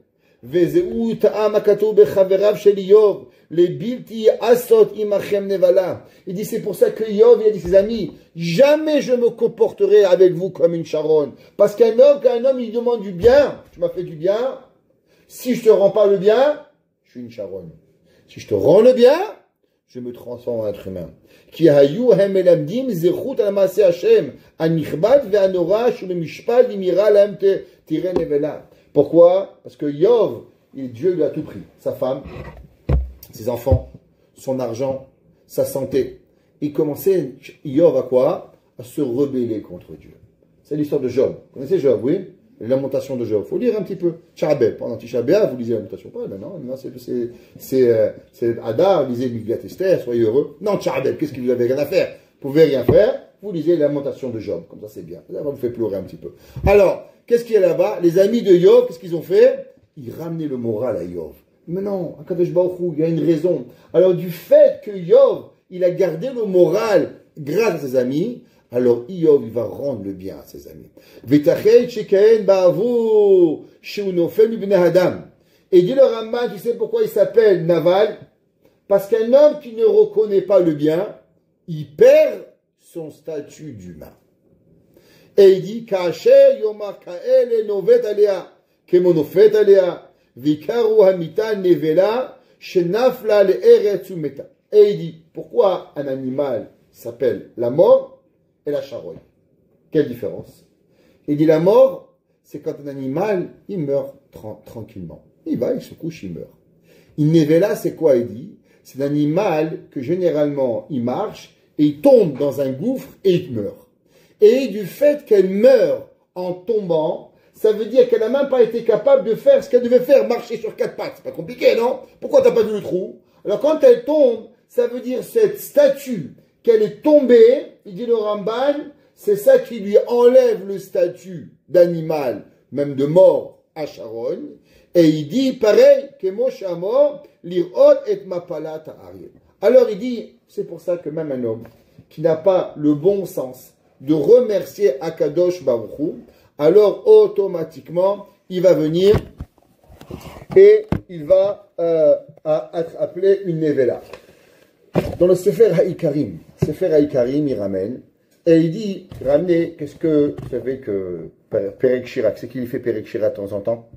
Vezeu ta'am akatou bechaverav shel Yov, le bilti asot imachem nevala. Il dit, c'est pour ça que Yov, il a dit ses amis, jamais je me comporterai avec vous comme une charonne. Parce quand un homme, il demande du bien, tu m'as fait du bien, si je te rends pas le bien, je suis une charonne. Si je te rends le bien, je me transforme en être humain. Ki hayu hem elamdim zechut al maaseh Hashem anichbad ve'anora shulemishpat v'mira lahem tirei nevela. Pourquoi? Parce que Yov, Dieu lui a tout pris. Sa femme, ses enfants, son argent, sa santé. Il commençait, Yov, à quoi? À se rebeller contre Dieu. C'est l'histoire de Job. Vous connaissez Job, oui? Lamentation de Job. Il faut lire un petit peu. Tchabé. Pendant Tisha B'Av, vous lisez Lamentation. Pas maintenant. C'est Adar, vous lisez Migdat Esther, soyez heureux. Non, Tchabé, qu'est-ce que vous avez rien à faire? Vous pouvez rien faire. Vous lisez Lamentation de Job. Comme ça, c'est bien. Ça va vous faire pleurer un petit peu. Alors, qu'est-ce qu'il y a là-bas? Les amis de Yov, qu'est-ce qu'ils ont fait? Ils ramenaient le moral à Yov. Mais non, à Kadosh Baruch Hu, il y a une raison. Alors, du fait que Yov, il a gardé le moral grâce à ses amis, alors Yov, il va rendre le bien à ses amis. Et dit le Ramban, tu sais pourquoi il s'appelle Naval? Parce qu'un homme qui ne reconnaît pas le bien, il perd son statut d'humain. Et il dit, Kacher yomar kaele novet alea, kemonofet alea, vikaru hamita nevela, shenafla le eretsu meta. Et il dit, pourquoi un animal s'appelle la mort et la charogne? Quelle différence? Il dit, la mort, c'est quand un animal, il meurt tranquillement. Il va, il se couche, il meurt. Une nevela, c'est quoi? Il dit, c'est un animal que généralement, il marche, et il tombe dans un gouffre, et il meurt. Et du fait qu'elle meurt en tombant, ça veut dire qu'elle n'a même pas été capable de faire ce qu'elle devait faire, marcher sur 4 pattes. C'est pas compliqué, non? Pourquoi t'as pas vu le trou? Alors quand elle tombe, ça veut dire cette statue qu'elle est tombée, il dit le Ramban, c'est ça qui lui enlève le statut d'animal, même de mort à charogne. Et il dit, pareil, que Moshe Amor, l'irot et mapalat ha'ariel. Alors il dit, c'est pour ça que même un homme qui n'a pas le bon sens de remercier Akadosh Baruch Hu, alors automatiquement, il va venir et il va être appelé une nevela. Dans le Sefer Haïkarim, il ramène, et il dit, ramenez, qu'est-ce que vous savez que Perek Shira, c'est qui fait Perek Shira de temps en temps?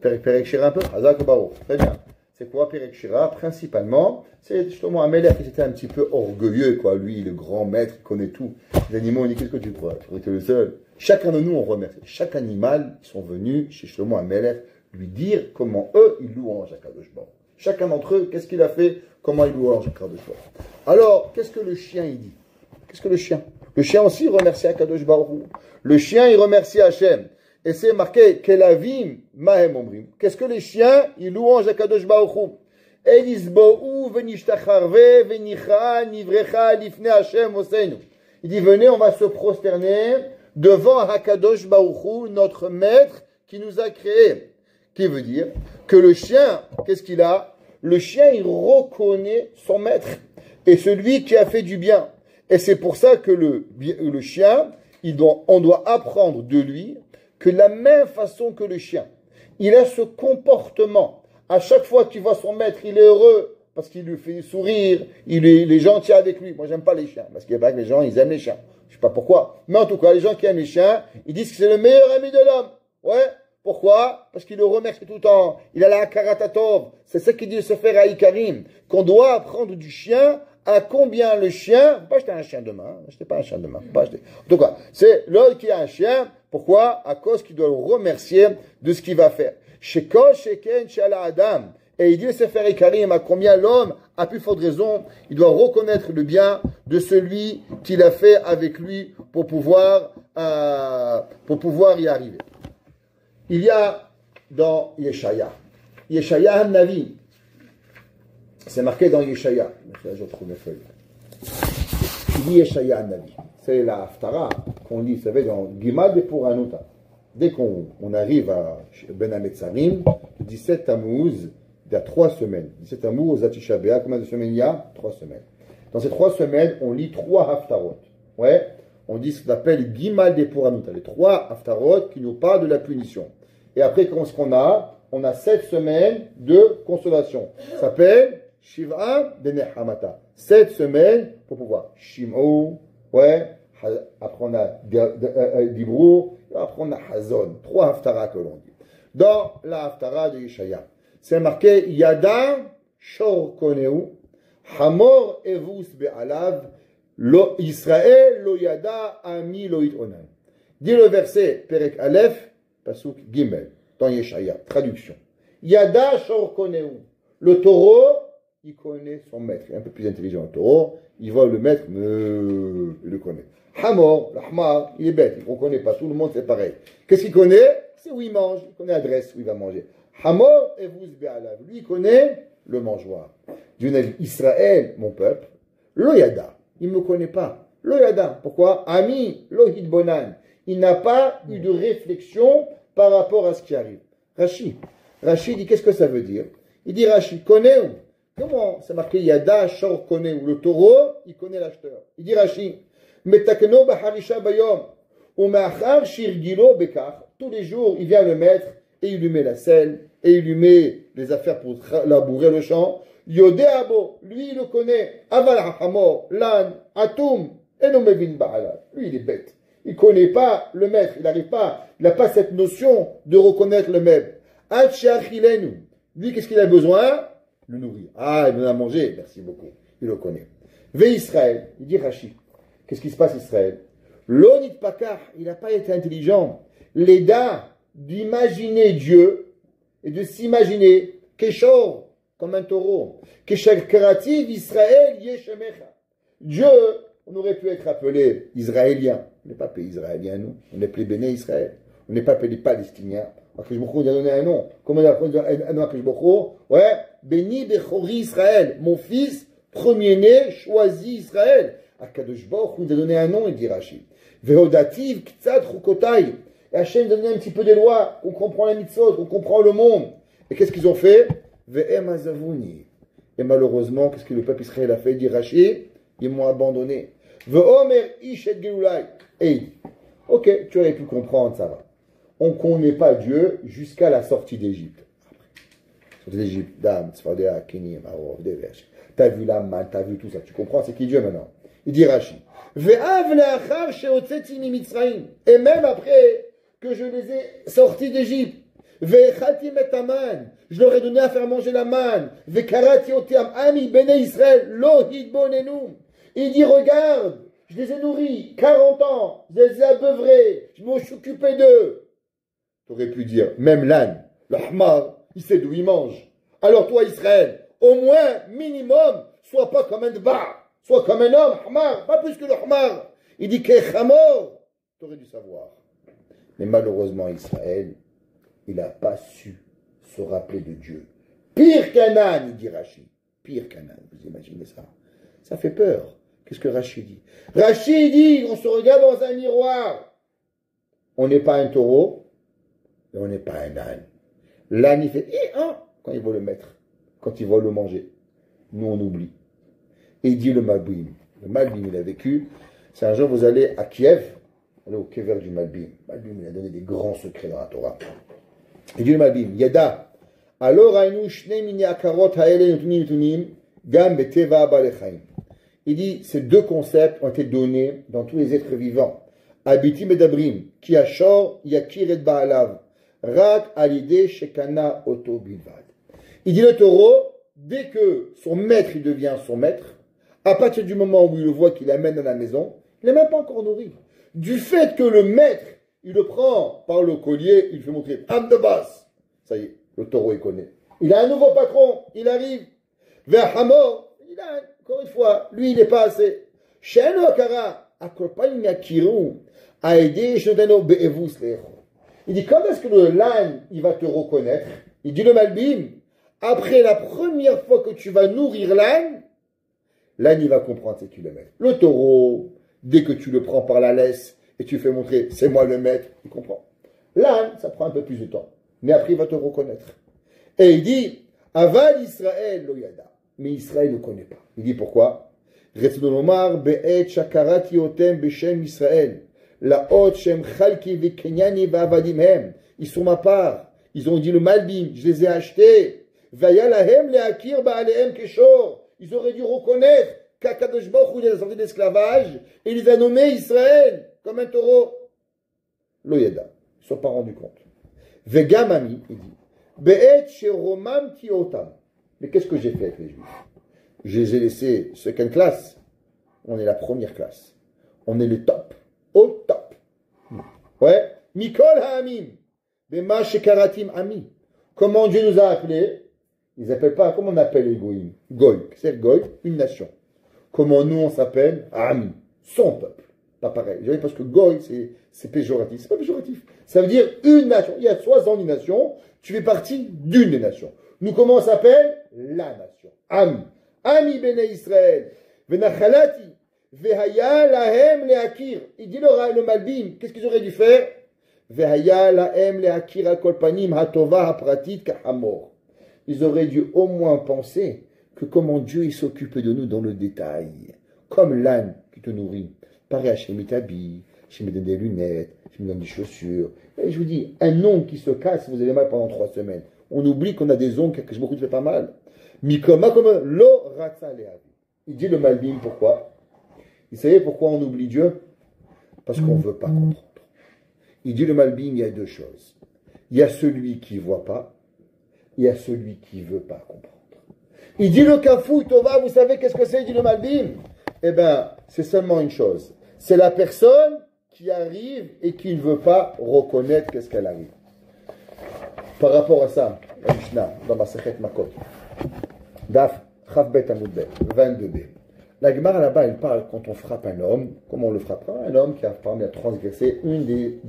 Perek Shira un peu? Hazak Baruch, très bien. C'est quoi Perek Shira? Principalement, c'est justement un Melech qui était un petit peu orgueilleux, quoi. Lui, le grand maître, il connaît tout. Les animaux, on dit, qu'est-ce que tu crois? Tu crois que tu es le seul? Chacun de nous, on remercie. Chaque animal, ils sont venus chez Shlomo Amelech lui dire comment eux, ils louangent Akadosh Baruch. Chacun d'entre eux, qu'est-ce qu'il a fait? Comment il louange Akadosh Baruch. Alors, qu'est-ce que le chien, il dit? Qu'est-ce que le chien? Le chien aussi remercie Akadosh Baruch. Le chien, il remercie Hachem. Et c'est marqué, Kelavim Mahem Omrim. Qu'est-ce que les chiens, ils louangent Akadosh Baruch. Elisbou venishtakharve venicha nivrecha lifne Hachem oseinu. Il dit, venez, on va se prosterner devant Akadosh Baruch Hu, notre maître, qui nous a créés. Qui veut dire que le chien, qu'est-ce qu'il a? Le chien, il reconnaît son maître et celui qui a fait du bien. Et c'est pour ça que le chien, on doit apprendre de lui que de la même façon que le chien, il a ce comportement. À chaque fois qu'il voit son maître, il est heureux parce qu'il lui fait sourire, il est gentil avec lui. Moi, j'aime pas les chiens parce qu'il y a pas que les gens, ils aiment les chiens. Je sais pas pourquoi. Mais en tout cas, les gens qui aiment les chiens, ils disent que c'est le meilleur ami de l'homme. Ouais. Pourquoi? Parce qu'il le remercie tout le temps. Il a la karatatov. C'est ça qu'il dit le Sefer Haïkarim. Qu'on doit apprendre du chien à combien le chien. Pas acheter un chien demain. Achetez pas un chien demain. Pas acheter. En tout cas, c'est l'homme qui a un chien. Pourquoi? À cause qu'il doit le remercier de ce qu'il va faire. Shekol Sheken Shala Adam. Et il dit le Sefer Haïkarim à combien l'homme, à plus forte raison, il doit reconnaître le bien de celui qu'il a fait avec lui pour pouvoir y arriver. Il y a dans Yeshaya Navi, c'est marqué dans Yeshaya, je retrouve mes feuilles. Il dit Yeshaya Navi, c'est la Haftara qu'on lit, vous savez, dans Gimad de Puranuta. Dès qu'on arrive à Ben Hametzarim, 17 Tammuz, il y a 3 semaines. 17 Tammuz, Zatisha B'Av, combien de semaines il y a? 3 semaines. Dans ces 3 semaines, on lit 3 Haftarot. Ouais. On dit ce qu'on appelle Gimal de Puranuta, les 3 Haftarot qui nous parlent de la punition. Et après, qu'est-ce qu'on a? On a 7 semaines de consolation. Ça s'appelle Shiva de Nehamata. 7 semaines pour pouvoir. Shim'o, ouais. Après, on a Dibrou. Après, on a Hazon. 3 Haftara que l'on dit. Dans la Haftara de Yeshaya, c'est marqué Yada Shor Koneu, Hamor Evus Be'alav. Lo Israël lo yada ami lo itonan. Dit le verset Perek Aleph, Pasuk Gimel, dans Yeshaya, traduction. Yada shor koneu. Le taureau, il connaît son maître. Il est un peu plus intelligent, le taureau. Il voit le maître, mais il le connaît. Hamor, l'ahmar, il est bête. Il ne connaît pas. Tout le monde, c'est pareil. Qu'est-ce qu'il connaît? C'est où il mange. Il connaît l'adresse où il va manger. Hamor evus be'alav. Lui, il connaît le mangeoir. Dieu a dit Israël, mon peuple, lo yada. Il ne me connaît pas. Lo yada. Pourquoi? Ami, lo hitbonan. Il n'a pas eu de réflexion par rapport à ce qui arrive. Rashi dit, qu'est-ce que ça veut dire? Il dit Rashi, connaît. Comment c'est marqué Yada, Shor, connaît. Le taureau, il connaît l'acheteur. Il dit Rashi, metakno baharisha bayom. Ou ma'achar shirgilo bekach. Tous les jours, il vient le mettre et il lui met la selle et il lui met les affaires pour labourer le champ. Yodéabo, lui il le connaît. Aval hamor, l'âne, atum, et non mevin ba'ala. Lui il est bête. Il ne connaît pas le maître. Il n'arrive pas. Il n'a pas cette notion de reconnaître le maître. Achachilenu. Lui qu'est-ce qu'il a besoin? Le nourrir. Ah, il en a mangé. Merci beaucoup. Il le connaît. Ve Israël. Il dit Rashi. Qu'est-ce qui se passe Israël? L'onit pakar. Il n'a pas été intelligent. L'Eda d'imaginer Dieu et de s'imaginer Keshor. Comme un taureau. Keshakrativ Israël Yeshemecha. Dieu, on aurait pu être appelé Israélien. On n'est pas pays israélien, nous. On est appelé Béné Israël. On n'est pas appelé Palestinien. Akash Bokho, il a donné un nom. Comment il a donné un nom à Akash Bokho? Ouais. Béni Bechori Israël. Mon fils, premier-né, choisi Israël. Akadosh Bokho, il a donné un nom, il dit Rachid. Veodativ Ktsat Rukotai. Hachem a donné un petit peu des lois. On comprend la mitzvot, on comprend le monde. Et qu'est-ce qu'ils ont fait? Et malheureusement, qu'est-ce que le peuple Israël a fait? Dit Rashi, ils m'ont abandonné. Et ok, tu aurais pu comprendre, ça va. On ne connaît pas Dieu jusqu'à la sortie d'Égypte. Sortie d'Égypte, Dam, Tzfadea, Kenim, Arov, Devesh. T'as vu la manne, t'as vu tout ça. Tu comprends, c'est qui Dieu maintenant? Il dit Rashi. Et même après que je les ai sortis d'Égypte, je leur ai donné à faire manger la manne. Il dit, regarde, je les ai nourris 40 ans, je les ai abeuvrés, je me suis occupé d'eux. Tu aurais pu dire, même l'âne, le hamar, il sait d'où il mange. Alors toi, Israël, au moins, minimum, sois pas comme un dba, sois comme un homme, hamar, pas plus que le hamar. Il dit, Kechamor, tu aurais dû savoir. Mais malheureusement, Israël, il n'a pas su se rappeler de Dieu. Pire qu'un âne, il dit Rashi. Pire qu'un âne, vous imaginez ça? Ça fait peur. Qu'est-ce que Rashi dit? Rashi dit, on se regarde dans un miroir. On n'est pas un taureau, Mais on n'est pas un âne. L'âne, il fait quand il va le mettre, quand il va le manger. Nous, on oublie. Et il dit le Malbim. Le Malbim, il a vécu. C'est un jour, vous allez à Kiev, allez au kever du Malbim. Malbim, il a donné des grands secrets dans la Torah. Il dit le Malbim, Yada, alors ainu shne mini akarot haele nutunim gam beteva balechaim. Il dit, ces deux concepts ont été donnés dans tous les êtres vivants. Abitim edabrim, ki ashor yakir et baalav, rak alide shekana oto bilvad. Il dit le taureau, dès que son maître, il devient son maître, à partir du moment où il le voit qu'il l'amène dans la maison, il n'est même pas encore nourri. Du fait que le maître, il le prend par le collier, il fait montrer âme de basse. Ça y est, le taureau, il connaît. Il a un nouveau patron, il arrive. Vers Hamor, il a, encore une fois, lui, il n'est pas assez. Sheno Kara, accompagne Akiru, a aidé Shodano Be'evus Lecho. Il dit, quand est-ce que le l'âne, il va te reconnaître? Il dit le Malbim, après la première fois que tu vas nourrir l'âne, l'âne, il va comprendre c'est qui le maître. Le taureau, dès que tu le prends par la laisse et tu fais montrer, c'est moi le maître, il comprend. L'âne, ça prend un peu plus de temps. Mais après, il va te reconnaître. Et il dit, Aval Israël loyada. Mais Israël ne connaît pas. Il dit pourquoi? Retsunomar be'et shakarati otem beshem Israël. La hot shem chalki vekenyani va'avadimhem. Ils sont ma part. Ils ont dit le Malbim, je les ai achetés. Vaya lahem le'akir ba'alehem keshor. Ils auraient dû reconnaître qu'Akadosh Baruch Hu les a sortis d'esclavage et il les a nommés Israël comme un taureau. Loyada. Ils ne sont pas rendus compte. Vegamami, il dit, Be'et sheromam tiotam. Mais qu'est-ce que j'ai fait avec les Juifs? Je les ai laissés second class. On est la première classe. On est le top. Au top. Ouais. Mikol ha'amim. Bema shekaratim ami. Comment Dieu nous a appelés? Ils n'appellent pas, comment on appelle les goïms? Goï. C'est Goï, une nation. Comment nous on s'appelle? Ami. Son peuple. Pas pareil. Je dis parce que Goï, c'est péjoratif. C'est pas péjoratif. Ça veut dire une nation. Il y a 70 nations. Tu fais partie d'une des nations. Nous, comment on s'appelle? La nation. Ami. Ami Bene Israël. Venachalati. Vehaya lahem leakir. Il dit le Malbim. Qu'est-ce qu'ils auraient dû faire? Vehaya lahem leakir akolpanim hatova hapratit kahamor. Ils auraient dû au moins penser que comment Dieu il s'occupe de nous dans le détail. Comme l'âne qui te nourrit. Pareil, Hachem il t'habille, Hachem me donne des lunettes, Hachem me donne des chaussures. Et je vous dis, un ongle qui se casse, vous avez mal pendant 3 semaines. On oublie qu'on a des ongles que beaucoup ne fait pas mal. Mikoma comme lo ratsa lehavi. Il dit le Malbim, pourquoi? Vous savez pourquoi on oublie Dieu? Parce qu'on ne veut pas comprendre. Il dit le Malbim, il y a 2 choses. Il y a celui qui ne voit pas, il y a celui qui ne veut pas comprendre. Il dit le kafou tova, vous savez qu'est-ce que c'est? Il dit le Malbim. Eh bien, c'est seulement une chose. C'est la personne qui arrive et qui ne veut pas reconnaître qu'est-ce qu'elle arrive. Par rapport à ça, la Mishnah, dans ma Sechet Makot, Daf, Chavbet Amoudbet, 22b. La Gemara là-bas, elle parle quand on frappe un homme, comment on le frappera? Un homme qui a transgressé une des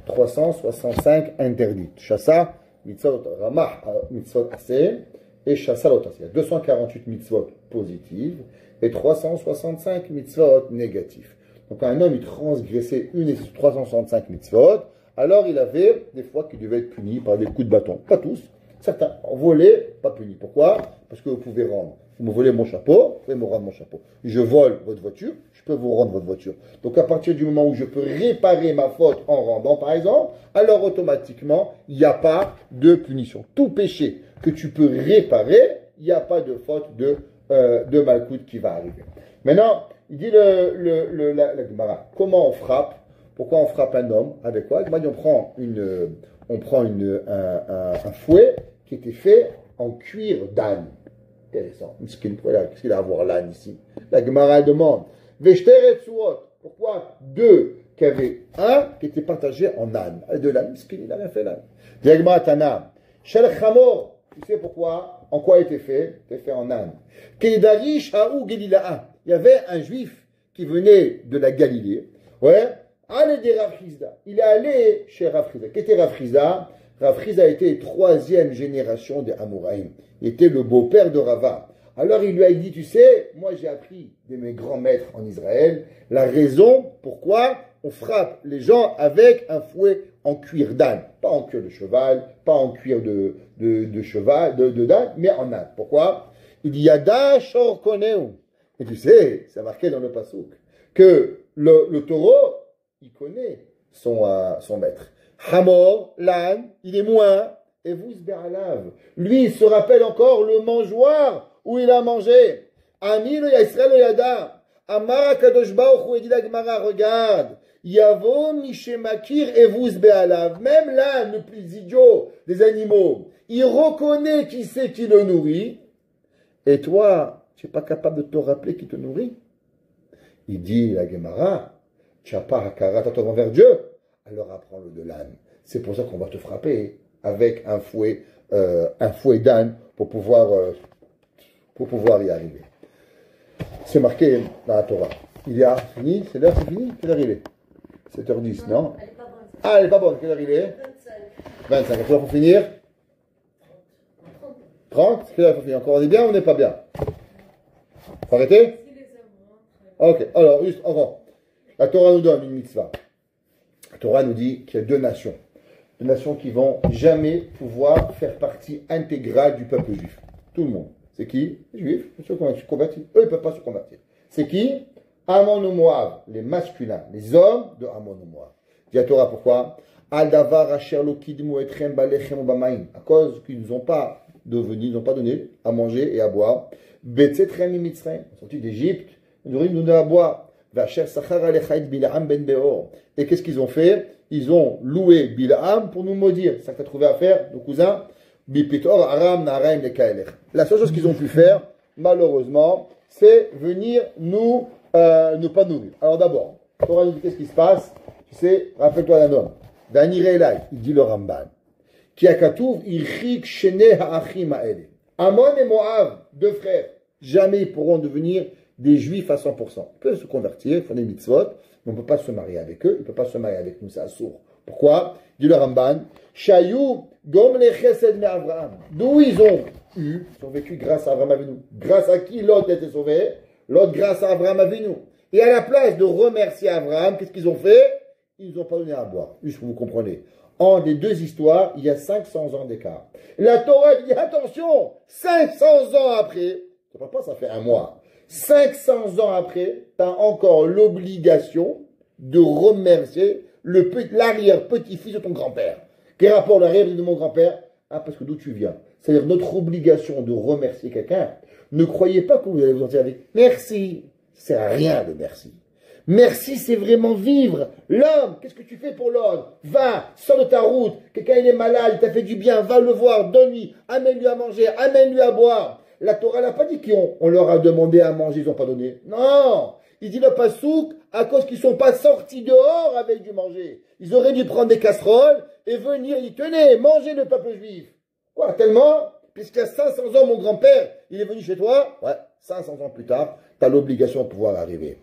365 interdites. Chassa, mitzvot, ramah, mitzvot aseh, et chassa lotas. Il y a 248 mitzvot positives et 365 mitzvot négatifs. Donc un homme, il transgressait une des 365 mitzvot, alors il avait des fois qu'il devait être puni par des coups de bâton. Pas tous, certains. Volés, pas punis. Pourquoi? Parce que vous pouvez rendre. Vous me volez mon chapeau, vous pouvez me rendre mon chapeau. Je vole votre voiture, je peux vous rendre votre voiture. Donc à partir du moment où je peux réparer ma faute en rendant, par exemple, alors automatiquement, il n'y a pas de punition. Tout péché que tu peux réparer, il n'y a pas de faute de malcoute qui va arriver. Maintenant, il dit la Gemara, comment on frappe? Pourquoi on frappe un homme? Avec quoi? On prend un fouet qui était fait en cuir d'âne. Intéressant. Qu'est-ce qu'il a à voir l'âne ici? La Gemara demande. Pourquoi 2 qui avaient un qui était partagé en âne? De l'âne, il n'a rien fait l'âne. La Gemara Tana. Shel Chamor. Tu sais pourquoi? En quoi il était fait? Il était fait en âne. Keidarish Haou Gelila'a. Il y avait un juif qui venait de la Galilée. Ouais. Allez des Rav Chizda. Il est allé chez Rav Chizda. Qui était Rav Chizda? Rav Chizda était 3e génération des Amoraïm. Il était le beau-père de Rava. Alors il lui a dit, tu sais, moi j'ai appris de mes grands maîtres en Israël la raison pourquoi on frappe les gens avec un fouet en cuir d'âne, pas en cuir de cheval, pas en cuir de cheval, de d'âne, mais en âne. Pourquoi? Il dit Yada Shor Koneu. Et tu sais, c'est marqué dans le Passouk, que le taureau, il connaît son maître. Hamor, l'âne, il est moins, et vous, Zbe'alav. Lui, il se rappelle encore le mangeoire où il a mangé. Ani le Yisrael le Yada. Amar Kadosh Baruch Hu, et dit la Gemara, regarde. Yavo Mishemakir et vous Zbe'alav. Même l'âne, le plus idiot des animaux, il reconnaît qui c'est qui le nourrit. Et toi, tu n'es pas capable de te rappeler qui te nourrit. Il dit, la Gemara, tu n'as pas Hakarat Tov envers Dieu, alors apprends-le de l'âne. C'est pour ça qu'on va te frapper avec un fouet d'âne pour pouvoir y arriver. C'est marqué dans la Torah. Il y a fini, c'est l'heure, c'est fini? Quelle heure il est? 7h10, non? Elle n'est pas bonne. Ah, elle n'est pas bonne. Quelle heure il est? 25. Quelle heure pour finir? 30. Quelle heure pour finir? Encore on est bien ou on n'est pas bien? Faut arrêter? Ok, alors, juste, encore. La Torah nous donne une mitzvah. La Torah nous dit qu'il y a deux nations. Deux nations qui vont jamais pouvoir faire partie intégrale du peuple juif. Tout le monde. C'est qui? Les juifs, ceux qui sont convertis. Eux, ils ne peuvent pas se convertir. C'est qui? Ammon ou Moab, les masculins, les hommes de Ammon ou Moab. Dit la Torah pourquoi? Aldavar asher lo kidmu etrem balechem ou bamaim. À cause qu'ils n'ont pas donné à manger et à boire. Betzetrem imitzrem, sortis d'Égypte, ils nous donné à boire. Vacher sachar alechaït Bilaam ben Beor. Et qu'est-ce qu'ils ont fait? Ils ont loué Bilaam pour nous maudire. C'est ça que tu as trouvé à faire, nos cousins? Bipitor aram naraim lekaelech. La seule chose qu'ils ont pu faire, malheureusement, c'est venir ne pas nourrir. Alors d'abord, Torah nous dit qu'est-ce qui se passe? Tu sais, rappelle-toi d'un homme. Dani Reilai, il dit le Ramban. Qui a katouv, irchik shene ha'achim ha'ele. Ammon et Moab, deux frères, jamais ils pourront devenir des juifs à 100%. Ils peuvent se convertir, faire des mitzvot, mais on ne peut pas se marier avec eux, ils ne peuvent pas se marier avec nous, c'est assourd. Pourquoi? Dit le Ramban, Shayou gom le chesed me Avraham. D'où ils ont vécu grâce à Avraham Avinu. Grâce à qui l'autre a été sauvé? L'autre grâce à Avraham Avinu. Et à la place de remercier Avraham, qu'est-ce qu'ils ont fait? Ils n'ont pas donné à boire. Juste pour vous comprenez. En les deux histoires, il y a 500 ans d'écart. La Torah dit, attention, 500 ans après, ça ne pas, ça fait un mois. 500 ans après, tu as encore l'obligation de remercier l'arrière-petit-fils de ton grand-père. Quel rapport l'arrière de mon grand-père? Ah, parce que d'où tu viens. C'est-à-dire notre obligation de remercier quelqu'un. Ne croyez pas que vous allez vous sentir avec merci. Ça sert à rien de merci. Merci, c'est vraiment vivre. L'homme, qu'est-ce que tu fais pour l'homme? Va, sors de ta route. Quelqu'un, il est malade, il t'a fait du bien. Va le voir, donne-lui, amène-lui à manger, amène-lui à boire. La Torah n'a pas dit qu'on leur a demandé à manger, ils n'ont pas donné. Non. Il dit le Passouk, à cause qu'ils ne sont pas sortis dehors avec du manger. Ils auraient dû prendre des casseroles et venir, ils tenaient, manger le peuple juif. Quoi, tellement? Puisqu'il y a 500 ans, mon grand-père, il est venu chez toi. Ouais, 500 ans plus tard, tu as l'obligation de pouvoir arriver.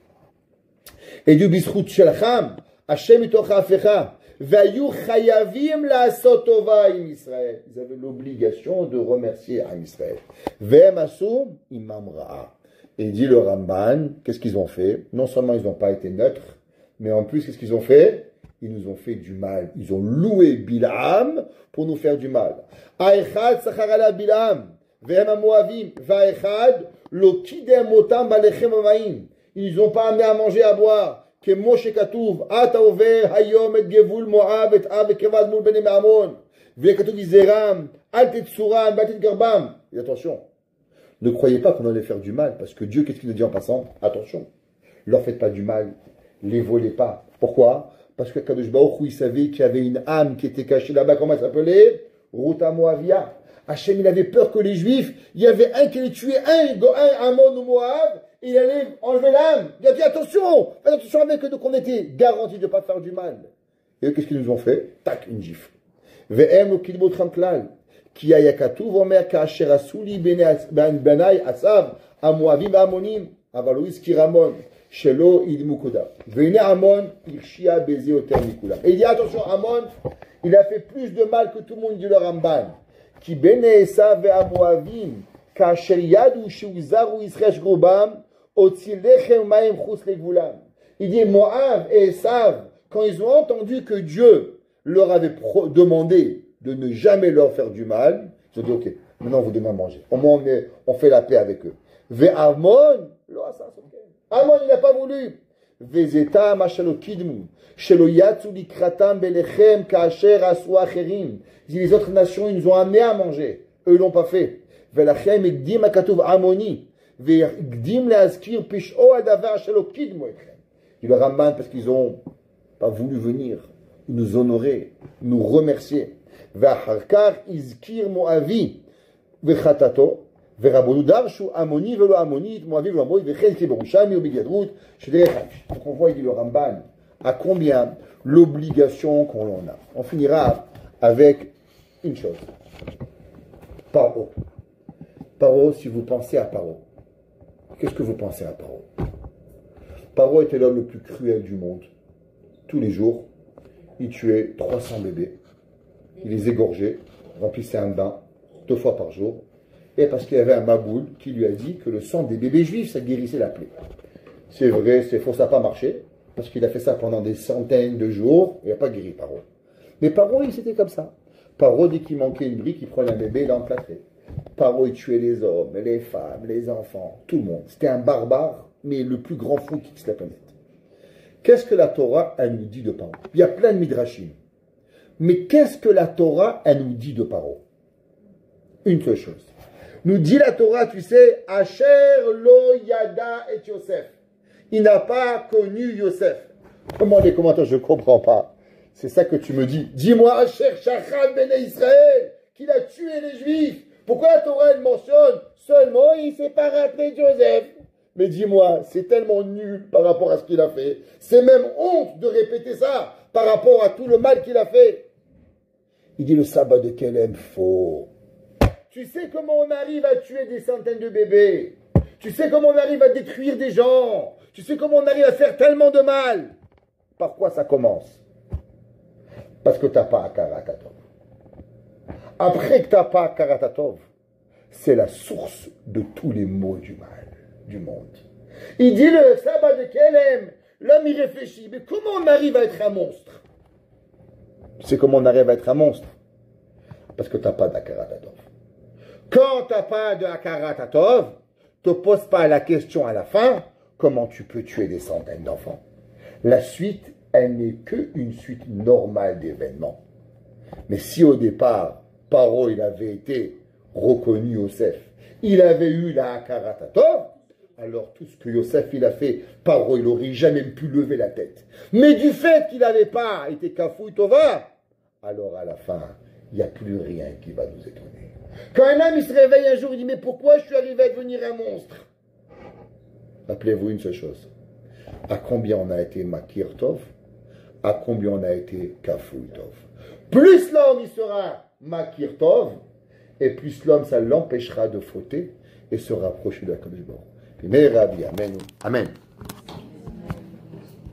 Et du bisrout shelcham, Hashem itocha afecha, vayu chayavim la'asot tova im Israël. Ils avaient l'obligation de remercier à Israël. Ve'em asu imam ra'a. Et il dit le Ramban, qu'est-ce qu'ils ont fait? Non seulement ils n'ont pas été neutres, mais en plus, qu'est-ce qu'ils ont fait? Ils nous ont fait du mal. Ils ont loué Bilaam pour nous faire du mal. Aechad sacharala Bilaam, ve'em amoavim, va'echad lo kidem otam balechem amaim. Ils n'ont pas amené à manger, à boire. Que Moshe Katouv, Ata over hayom et gevul Moab et av et kevad mul bene Amon. Ve Katouv Izeram, Al tetsuram, batit garbam. Et attention, ne croyez pas qu'on allait faire du mal, parce que Dieu, qu'est-ce qu'il nous dit en passant? Attention, leur faites pas du mal, les volez pas. Pourquoi? Parce que Kadosh Baruch Hu, il savait qu'il y avait une âme qui était cachée là-bas, comment elle s'appelait? Ruta Moavia. Hachem, il avait peur que les Juifs, il y avait un qui allait tuer un Ammon ou Moab, il allait enlever l'âme. Il a dit attention avec eux, donc on était garantis de ne pas faire du mal. Et eux, qu'est-ce qu'ils nous ont fait? Tac, une gifle. Ve'em lo kilbo tramklal. Ki ayakatuv omer ka'asher asuli benai asav amoavim amonim avalois kiramon shelo idmukoda. Ve'ine Amon irshia bezi oter mikula. Et il dit attention, Amon, il a fait plus de mal que tout le monde, dit le Ramban. Ki bene Esav ve'amoavim ka'asher yadu sheuzaru Yisrael grobam. Il dit Moab et Esav, quand ils ont entendu que Dieu leur avait demandé de ne jamais leur faire du mal, ils ont dit, ok, maintenant vous donnez à manger. Au moins on fait la paix avec eux. Ve'amon, Amon, il n'a pas voulu. Vezeta machalo kidmu, shelo yatsu likratam belechem kaasher asu acherim. Les autres nations, ils nous ont amenés à manger. Eux, ils l'ont pas fait. Velachem igdim akatuv amoni. Ve'igdim leazkir pisho adavar shelo kidmu etchem. Il le ramène parce qu'ils ont pas voulu venir, nous honorer, nous remercier. Ve'acharkar izkir moavi vechatato. Donc on voit, il dit le Ramban, à combien l'obligation qu'on en a. On finira avec une chose. Paro. Paro, si vous pensez à Paro, qu'est-ce que vous pensez à Paro? Paro était l'homme le plus cruel du monde. Tous les jours, il tuait 300 bébés. Il les égorgeait, remplissait un bain 2 fois par jour. Et parce qu'il y avait un maboul qui lui a dit que le sang des bébés juifs, ça guérissait la plaie. C'est vrai, c'est faux, ça n'a pas marché, parce qu'il a fait ça pendant des centaines de jours, il n'a pas guéri Paro. Mais Paro, il c'était comme ça. Paro, dès qu'il manquait une brique, il prenait un bébé, il l'emplâtrait. Paro, il tuait les hommes, les femmes, les enfants, tout le monde. C'était un barbare, mais le plus grand fou qui quitte la planète. Qu'est-ce que la Torah, elle nous dit de Paro? Il y a plein de midrashim. Mais qu'est-ce que la Torah, elle nous dit de Paro? Une seule chose. Nous dit la Torah, tu sais, Asher lo yada et Yosef. Il n'a pas connu Yosef. Comment les commentaires, je ne comprends pas. C'est ça que tu me dis. Dis-moi, Asher Shachal Bene Israël, qu'il a tué les Juifs. Pourquoi la Torah, elle mentionne seulement, il ne s'est pas rappelé de Joseph? Mais dis-moi, c'est tellement nul par rapport à ce qu'il a fait. C'est même honte de répéter ça par rapport à tout le mal qu'il a fait. Il dit le sabbat de Kelem, faux. Tu sais comment on arrive à tuer des centaines de bébés. Tu sais comment on arrive à détruire des gens. Tu sais comment on arrive à faire tellement de mal. Par quoi ça commence? Parce que tu n'as pas Hakarat Hatov. Après que tu n'as pas Hakarat Hatov, c'est la source de tous les maux du mal, du monde. Il dit le sabbat de Kelem, l'homme il réfléchit, mais comment on arrive à être un monstre? Tu sais comment on arrive à être un monstre? Parce que tu n'as pas d'Hakarat Hatov. Quand tu n'as pas de Hakarat Hatov, ne te pose pas la question à la fin, comment tu peux tuer des centaines d'enfants? La suite, elle n'est qu'une suite normale d'événements. Mais si au départ, Paro, il avait été reconnu Yosef, il avait eu la Hakarat Hatov, alors tout ce que Yosef il a fait, Paro, il n'aurait jamais pu lever la tête. Mais du fait qu'il n'avait pas été Kafouï Tova, alors à la fin, il n'y a plus rien qui va nous étonner. Quand un homme il se réveille un jour, il dit mais pourquoi je suis arrivé à devenir un monstre? Rappelez-vous une seule chose. À combien on a été Makir Tov? À combien on a été Kafouï Tov? Plus l'homme il sera Makir Tov, et plus l'homme ça l'empêchera de fauter et se rapprocher de la Kadosh Baruch Hu. Amen. Amen.